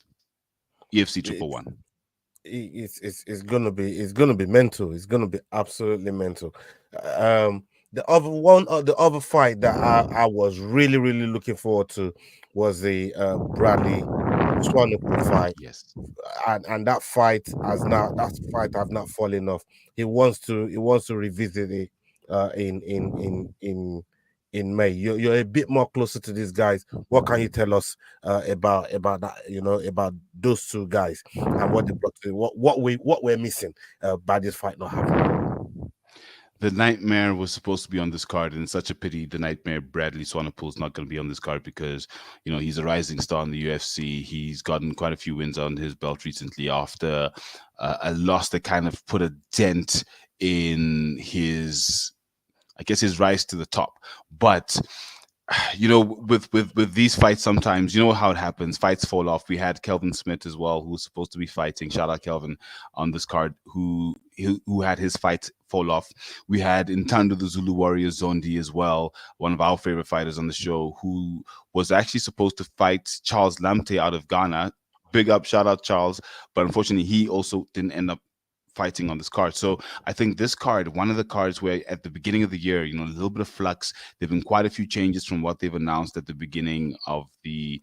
EFC 111. It's gonna be mental. It's gonna be absolutely mental. The other fight that I was really looking forward to was the Bradley Swanepoel fight. Yes, and that fight has not fallen off. He wants to revisit it in May. You're a bit more closer to these guys. What can you tell us about that? About those two guys and what they brought to what we're missing by this fight not happening. The Nightmare was supposed to be on this card, and it's such a pity the Nightmare Bradley Swanepoel is not going to be on this card because he's a rising star in the UFC. He's gotten quite a few wins on his belt recently after a loss that kind of put a dent in his rise to the top. But with these fights, sometimes you know how it happens. Fights fall off. We had Kelvin Smith as well, who was supposed to be fighting. Shout out Kelvin on this card, who had his fight fall off. We had Ntando the Zulu Warrior Zondi as well, one of our favorite fighters on the show, who was actually supposed to fight Charles Lamte out of Ghana. Big up, shout out Charles. But unfortunately, he also didn't end up fighting on this card. So I think this card, one of the cards where at the beginning of the year, you know, a little bit of flux. There've been quite a few changes from what they've announced at the beginning of the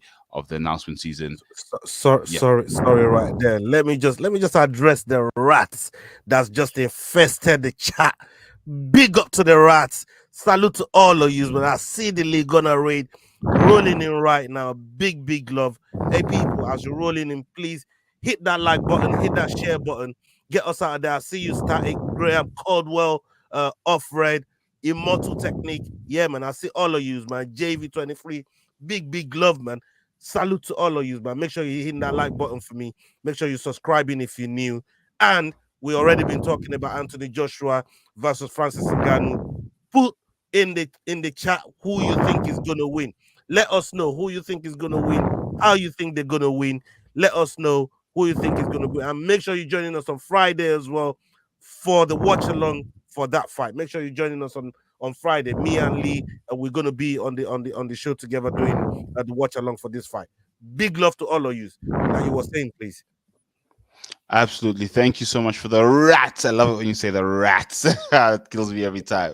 announcement season. Yeah. Sorry, right there. Let me just address the rats that's just infested the chat. Big up to the rats. Salute to all of you, man. I see the league gonna raid rolling in right now. Big love. Hey people, as you're rolling in, please hit that like button, hit that share button. Get us out of there. I see you, Static, Graham, Caldwell, Off Red, Immortal Technique. Yeah, man. I see all of you, man. JV23. Big love, man. Salute to all of you, man. Make sure you're hitting that like button for me. Make sure you're subscribing if you're new. And we already been talking about Anthony Joshua versus Francis Ngannou. Put in the chat who you think is gonna win. Let us know who you think is gonna win, how you think they're gonna win. Let us know who you think is gonna win. And make sure you're joining us on Friday as well for the watch along for that fight. Make sure you're joining us on Friday. Me and Lee, and we're gonna be on the show together doing the watch along for this fight. Big love to all of you. That you were saying, please. Absolutely. Thank you so much for the rats. I love it when you say the rats. It kills me every time.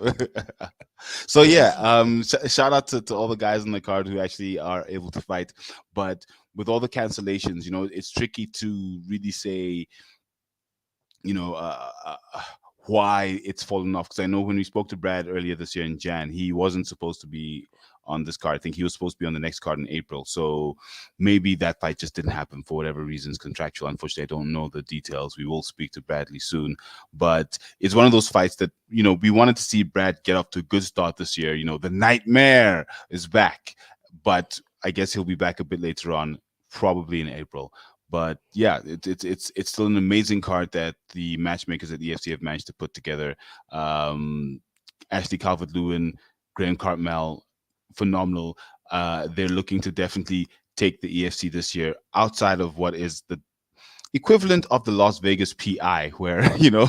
So yeah, shout out to all the guys on the card who actually are able to fight. But with all the cancellations, you know, it's tricky to really say, you know, why it's fallen off. Because I know when we spoke to Brad earlier this year in Jan, he wasn't supposed to be on this card. I think he was supposed to be on the next card in April. So maybe that fight just didn't happen for whatever reasons, contractual. Unfortunately, I don't know the details. We will speak to Bradley soon. But it's one of those fights that, you know, we wanted to see Brad get off to a good start this year. You know, the nightmare is back. But I guess he'll be back a bit later on, probably in April. But yeah, it's still an amazing card that the matchmakers at the EFC have managed to put together. Ashley Calvert-Lewin, Graham Cartmel, phenomenal. They're looking to definitely take the EFC this year outside of what is the equivalent of the Las Vegas PI, where, you know,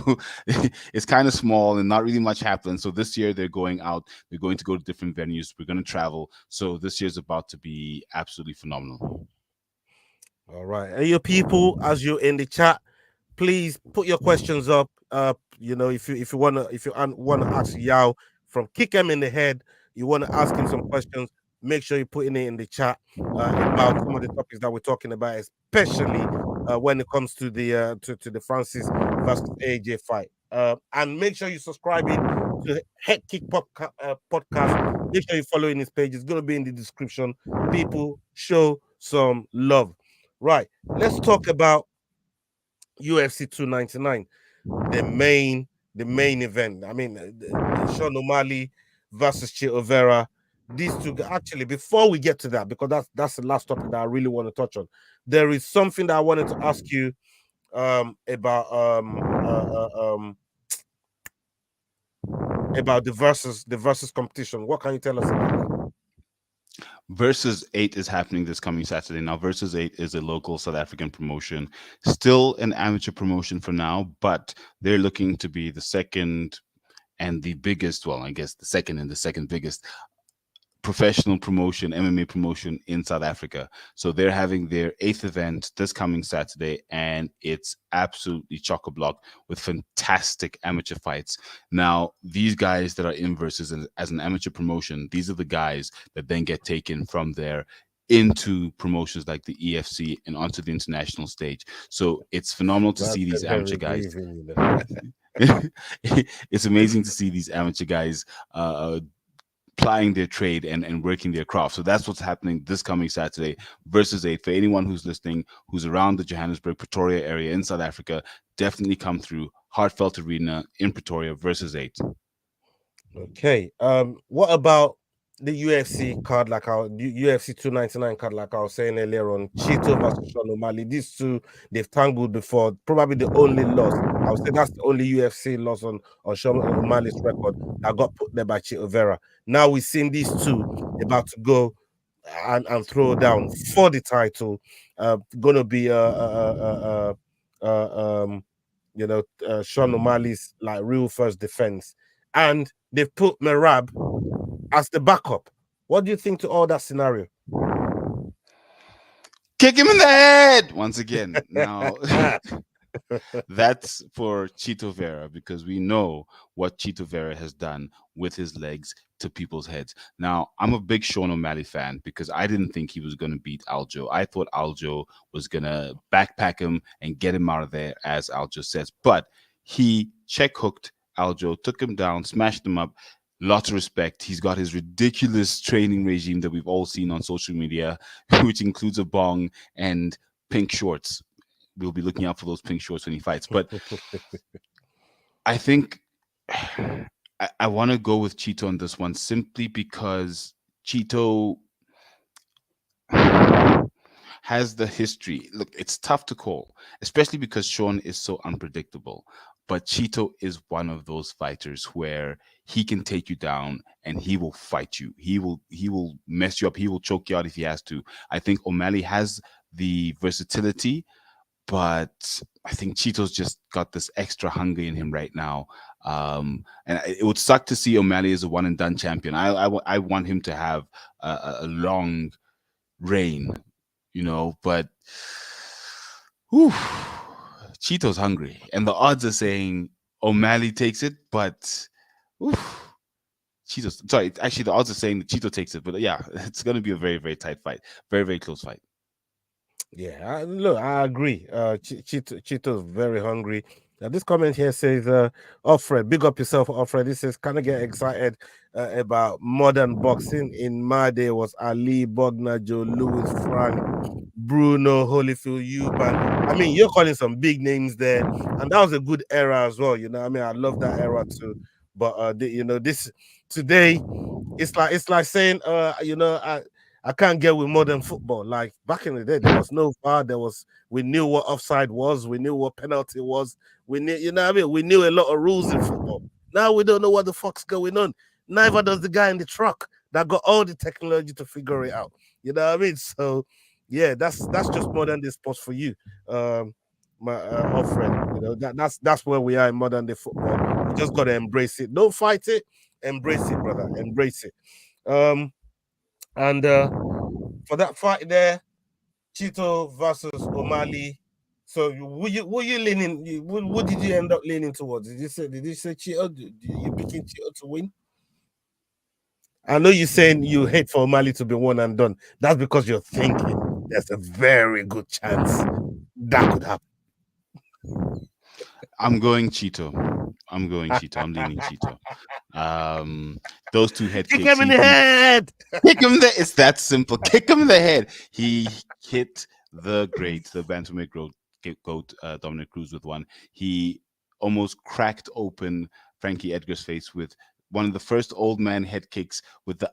it's kind of small and not really much happens. So this year they're going out, they're going to go to different venues, we're going to travel. So this year's about to be absolutely phenomenal. All right. And your people, as you're in the chat, please put your questions up. You know, if you wanna ask Yao from Kick Him in the Head, you want to ask him some questions, make sure you're putting it in the chat about some of the topics that we're talking about, especially when it comes to the to the Francis versus AJ fight. And make sure you're subscribing to the Head Kick podcast. Make sure you're following his page. It's going to be in the description. People, show some love. Right. Let's talk about UFC 299, the main event. I mean, Sean O'Malley versus Chito Vera. These two, actually, before we get to that, because that's the last topic that I really want to touch on. There is something that I wanted to ask you about the versus competition. What can you tell us about that? Versus 8 is happening this coming Saturday. Now, Versus 8 is a local South African promotion, still an amateur promotion for now, but they're looking to be the second and the biggest, well, I guess the second and the second biggest professional promotion, MMA promotion in South Africa. So they're having their 8th event this coming Saturday, and it's absolutely chock-a-block with fantastic amateur fights. Now, these guys that are in Versus as an amateur promotion, these are the guys that then get taken from there into promotions like the EFC and onto the international stage. So it's phenomenal to see these amateur guys. It's amazing to see these amateur guys plying their trade and working their craft. So that's what's happening this coming Saturday, Versus 8. For anyone who's listening, who's around the Johannesburg, Pretoria area in South Africa, definitely come through Heartfelt Arena in Pretoria, Versus 8. Okay. What about the UFC card, like our UFC 299 card, like I was saying earlier on, Chito versus Sean O'Malley? These two, they've tangled before. Probably the only loss. I would say that's the only UFC loss on Sean O'Malley's record that got put there by Chito Vera. Now we've seen these two about to go and throw down for the title. Gonna be Sean O'Malley's like real first defense, and they've put Merab as the backup. What do you think to all that scenario? Kick him in the head once again. Now, That's for Chito Vera, because we know what Chito Vera has done with his legs to people's heads. Now, I'm a big Sean O'Malley fan because I didn't think he was going to beat Aljo. I thought Aljo was going to backpack him and get him out of there, as Aljo says. But he check hooked Aljo, took him down, smashed him up. Lots of respect. He's got his ridiculous training regime that we've all seen on social media, which includes a bong and pink shorts. We'll be looking out for those pink shorts when he fights. But I think I want to go with Chito on this one simply because Chito has the history. Look, it's tough to call, especially because Sean is so unpredictable. But Chito is one of those fighters where he can take you down and he will fight you. He will mess you up. He will choke you out if he has to. I think O'Malley has the versatility, but I think Cheeto's just got this extra hunger in him right now. And it would suck to see O'Malley as a one and done champion. I want him to have a long reign, but whew, Cheeto's hungry. And the odds are saying O'Malley takes it, but actually the odds are saying that Chito takes it, but yeah, it's going to be a very, very tight fight. Very, very close fight. Yeah, look, I agree. Chito's very hungry. This comment here says, Alfred, big up yourself, Alfred. This says, kind of get excited about modern boxing. In my day was Ali, Bogner, Joe Louis, Frank, Bruno, Holyfield, Eubank. I mean, you're calling some big names there, and that was a good era as well. I mean, I love that era too. But this today, it's like saying, I can't get with modern football. Like back in the day, there was no VAR. We knew what offside was. We knew what penalty was. We knew, what I mean? We knew a lot of rules in football. Now we don't know what the fuck's going on. Neither does the guy in the truck that got all the technology to figure it out. You know what I mean? So, yeah, that's just modern day sports for you, my old friend. That's where we are in modern day football. You just gotta embrace it. Don't fight it. Embrace it, brother. Embrace it. And for that fight there, Chito versus O'Malley. So were you leaning? What did you end up leaning towards? Did you say Chito? You picking Chito to win? I know you're saying you hate for O'Malley to be one and done. That's because you're thinking there's a very good chance that could happen. I'm going Chito. I'm leaning Chito. Those two head kicks. Kick him in the head. Kick him there. It's that simple. Kick him in the head. He hit the bantamweight GOAT, Dominic Cruz with one. He almost cracked open Frankie Edgar's face with one of the first old man head kicks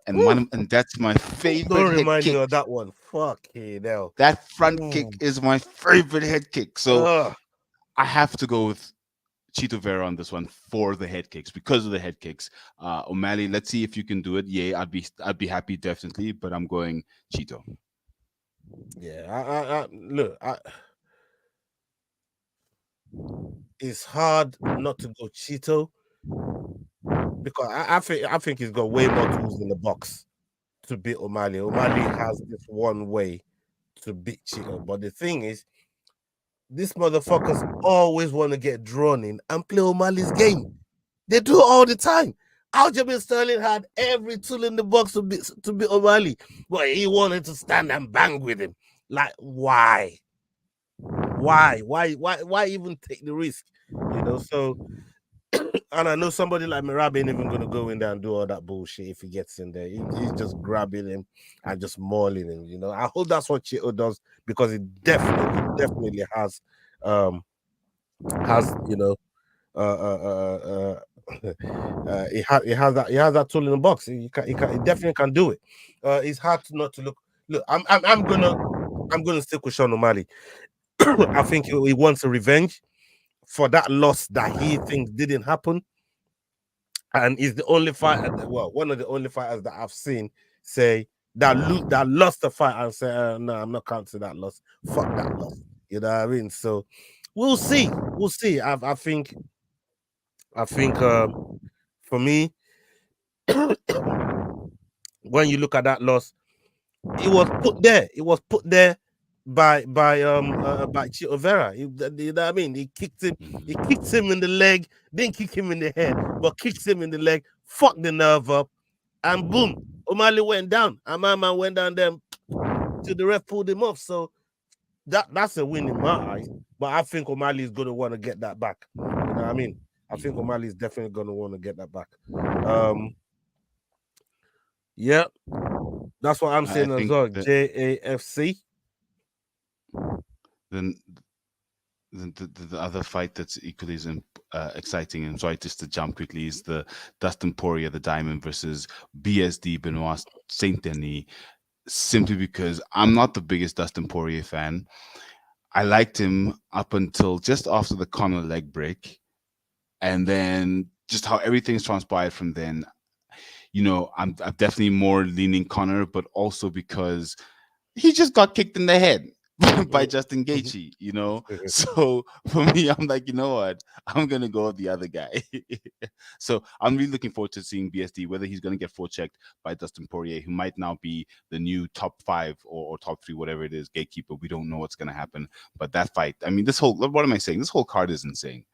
and that's my favorite. Don't remind me of that one. Fuck hell. That front kick is my favorite head kick. So I have to go with Chito Vera on this one for the head kicks, because of the head kicks. O'Malley, let's see if you can do it. Yeah, I'd be happy, definitely, but I'm going Chito. Yeah, look, it's hard not to go Chito because I think he's got way more tools in the box to beat O'Malley. O'Malley has this one way to beat Chito, but the thing is, these motherfuckers always want to get drawn in and play O'Malley's game. They do all the time. Aljamain Sterling had every tool in the box to beat O'Malley, but he wanted to stand and bang with him. Like, why? Why even take the risk? So, and I know somebody like Merab ain't even going to go in there and do all that bullshit if he gets in there. He's just grabbing him and just mauling him, I hope that's what Chito does, because it definitely has he has that tool in the box. He definitely can do it. It's hard not to look. I'm gonna stick with Sean O'Malley. I think he wants a revenge for that loss that he thinks didn't happen, and is the only fighter, one of the only fighters that I've seen say that lost the fight and say, no, I'm not counting that loss. Fuck that loss. You know what I mean? So we'll see. I think for me, when you look at that loss, it was put there by Chito Vera. You know what I mean? He kicked him in the leg, didn't kick him in the head, but kicked him in the leg, fucked the nerve up, and boom, O'Malley went down. And my man went down there till the ref pulled him off. So that's a win in my eyes. But I think O'Malley is going to want to get that back. You know what I mean? I think O'Malley is definitely going to want to get that back. Yeah, that's what I'm saying as well. JAFC. Then the other fight that's equally as exciting, and sorry just to jump quickly, is the Dustin Poirier, the Diamond, versus BSD Benoit Saint Denis. Simply because I'm not the biggest Dustin Poirier fan. I liked him up until just after the Conor leg break, and then just how everything's transpired from then. You know, I'm definitely more leaning Conor, but also because he just got kicked in the head by Justin Gaethje, you know. So for me, I'm like, you know what, I'm gonna go with the other guy. So I'm really looking forward to seeing BSD, whether he's gonna get forechecked by Dustin Poirier, who might now be the new top 5 or top 3, whatever it is, gatekeeper. We don't know what's gonna happen, but that fight, I mean, what am I saying? This whole card is insane.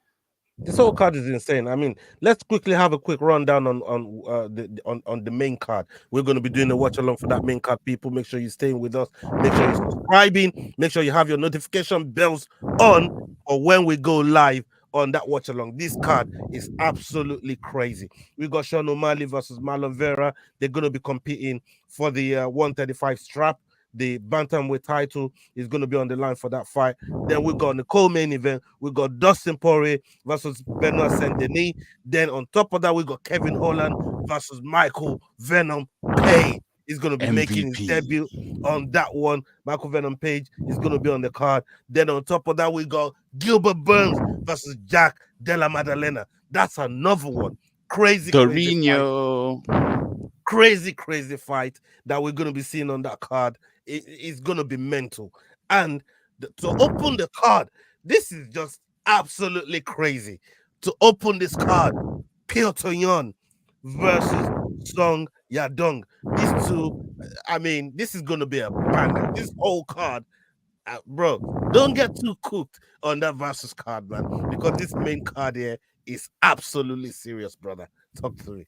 This whole card is insane. I mean, let's quickly have a quick rundown on the main card. We're going to be doing a watch along for that main card. People, make sure you're staying with us. Make sure you're subscribing. Make sure you have your notification bells on for when we go live on that watch along. This card is absolutely crazy. We got Sean O'Malley versus Marlon Vera. They're going to be competing for the 135 strap. The bantamweight title is going to be on the line for that fight. Then we got the co-main event. We got Dustin Poirier versus Benoit Saint Denis. Then on top of that, we got Kevin Holland versus Michael Venom Page. He's going to be MVP. making his debut on that one. Michael Venom Page is going to be on the card. Then on top of that, we got Gilbert Burns versus Jack Della Maddalena. That's another one. Crazy fight that we're going to be seeing on that card. It's going to be mental. And to open the card, this is just absolutely crazy. To open this card, Piotr Yan versus Song Yadong. These two, I mean, this is going to be a banger. This whole card, bro, don't get too cooked on that versus card, man, because this main card here is absolutely serious, brother. Talk to me.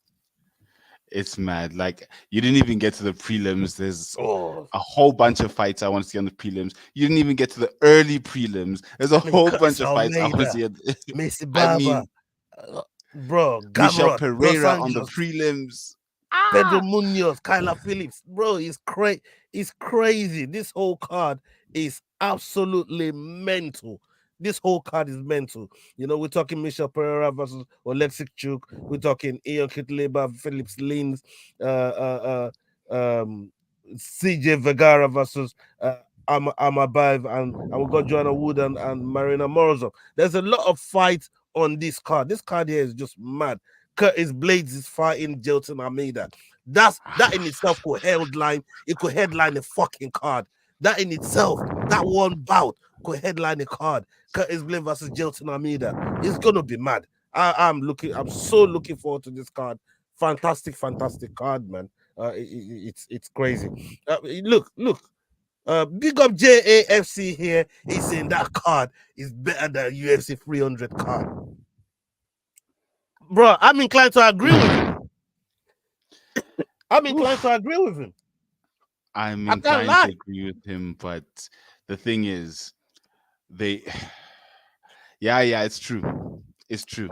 It's mad. Like, you didn't even get to the prelims. There's a whole bunch of fights I want to see on the prelims. You didn't even get to the early prelims. There's a whole bunch of fights I want to see. Macy Barber, bro, Michel Pereira on the prelims. Pedro Munoz, Kyla Phillips, bro, it's crazy. This whole card is absolutely mental. This whole card is mental. You know, we're talking Michel Pereira versus Oleksiy Chuk. We're talking Ian Kitleba, Phillips Lins, CJ Vergara versus Amabayev, and we got Joanna Wood and Marina Morozov. There's a lot of fights on this card. This card here is just mad. Curtis Blades is fighting Jelton Almeida. That in itself could headline. It could headline a fucking card. That in itself, that one bout could headline a card. Curtis Blades versus Jelton Almeida. It's gonna be mad. I'm so looking forward to this card. Fantastic card, man. It's crazy. Look. Big up JAFC here. He's saying that card is better than UFC 300 card. Bro, I'm inclined to agree with him. I'm inclined to agree with him. I'm inclined to agree with him, but the thing is, it's true. It's true.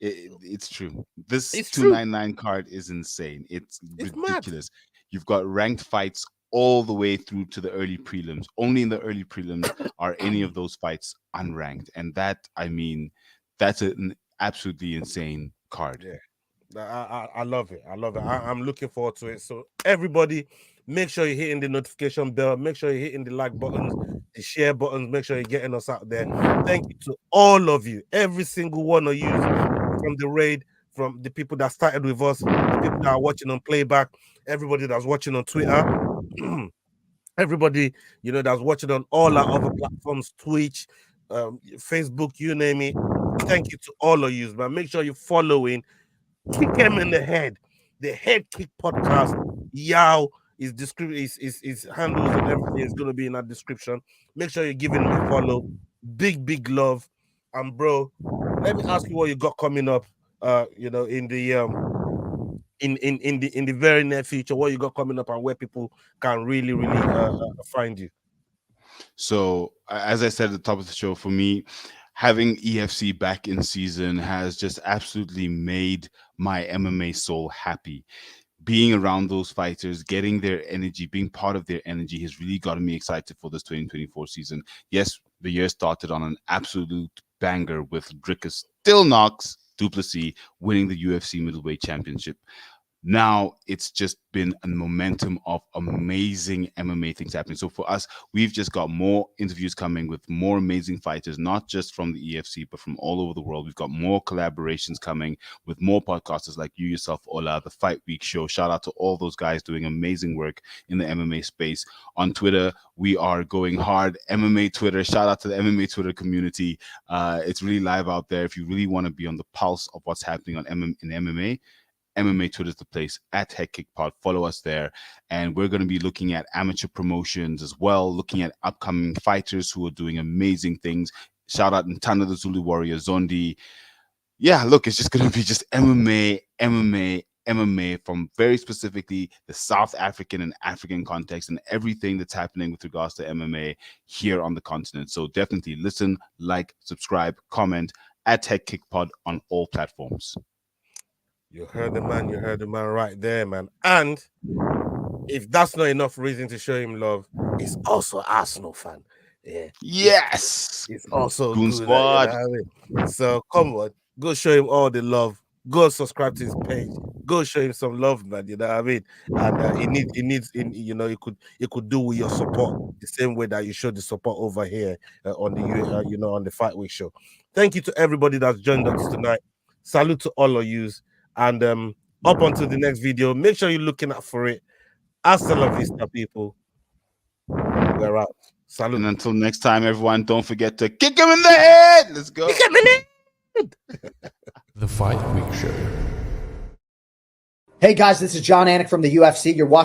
It's true. This 299 card is insane. It's ridiculous. Mad. You've got ranked fights all the way through to the early prelims. Only in the early prelims are any of those fights unranked, and that, I mean, that's an absolutely insane card. Yeah, I love it. I'm looking forward to it. So everybody, make sure you're hitting the notification bell. Make sure you're hitting the like buttons, the share buttons. Make sure you're getting us out there. Thank you to all of you, every single one of you, from the raid, from the people that started with us, the people that are watching on playback, everybody that's watching on Twitter, everybody, you know, that's watching on all our other platforms, Twitch, Facebook, you name it. Thank you to all of you, man. Make sure you're following Kick Him in the Head, the Head Kick Podcast, Yao, his handles and everything is going to be in that description. Make sure you're giving him a follow. Big love. And bro, let me ask you what you got coming up. You know, in the in the very near future, what you got coming up and where people can really find you. So, as I said at the top of the show, for me, having EFC back in season has just absolutely made my MMA soul happy. Being around those fighters, getting their energy, being part of their energy has really gotten me excited for this 2024 season. Yes, the year started on an absolute banger with Dricus still Knox Duplessis winning the UFC middleweight championship. Now it's just been a momentum of amazing MMA things happening. So for us, we've just got more interviews coming with more amazing fighters, not just from the EFC, but from all over the world. We've got more collaborations coming with more podcasters like you yourself, Ola, the Fight Week Show. Shout out to all those guys doing amazing work in the MMA space. On Twitter, we are going hard. MMA Twitter, shout out to the MMA Twitter community. It's really live out there. If you really want to be on the pulse of what's happening on in MMA, MMA Twitter is the place at Head Kick Pod. Follow us there. And we're going to be looking at amateur promotions as well, looking at upcoming fighters who are doing amazing things. Shout out Ntana the Zulu Warrior, Zondi. Yeah, look, it's just going to be just MMA from very specifically the South African and African context and everything that's happening with regards to MMA here on the continent. So definitely listen, like, subscribe, comment at Head Kick Pod on all platforms. You heard the man right there, man. And if that's not enough reason to show him love, he's also an Arsenal fan. Yeah. Yes. It's also Goon good. Squad. You know, so come on, go show him all the love. Go subscribe to his page. Go show him some love, man. You know what I mean? And he needs, you know, you could do with your support the same way that you showed the support over here on the you know, on the Fight Week show. Thank you to everybody that's joined us tonight. Salute to all of you. And up until the next video, make sure you're looking out for it. Hasta la vista, people. We're out. Salute. And until next time, everyone, don't forget to kick him in the head. Let's go. Kick him in the head. The Fight Week Show. Hey guys, this is John Anik from the UFC. You're watching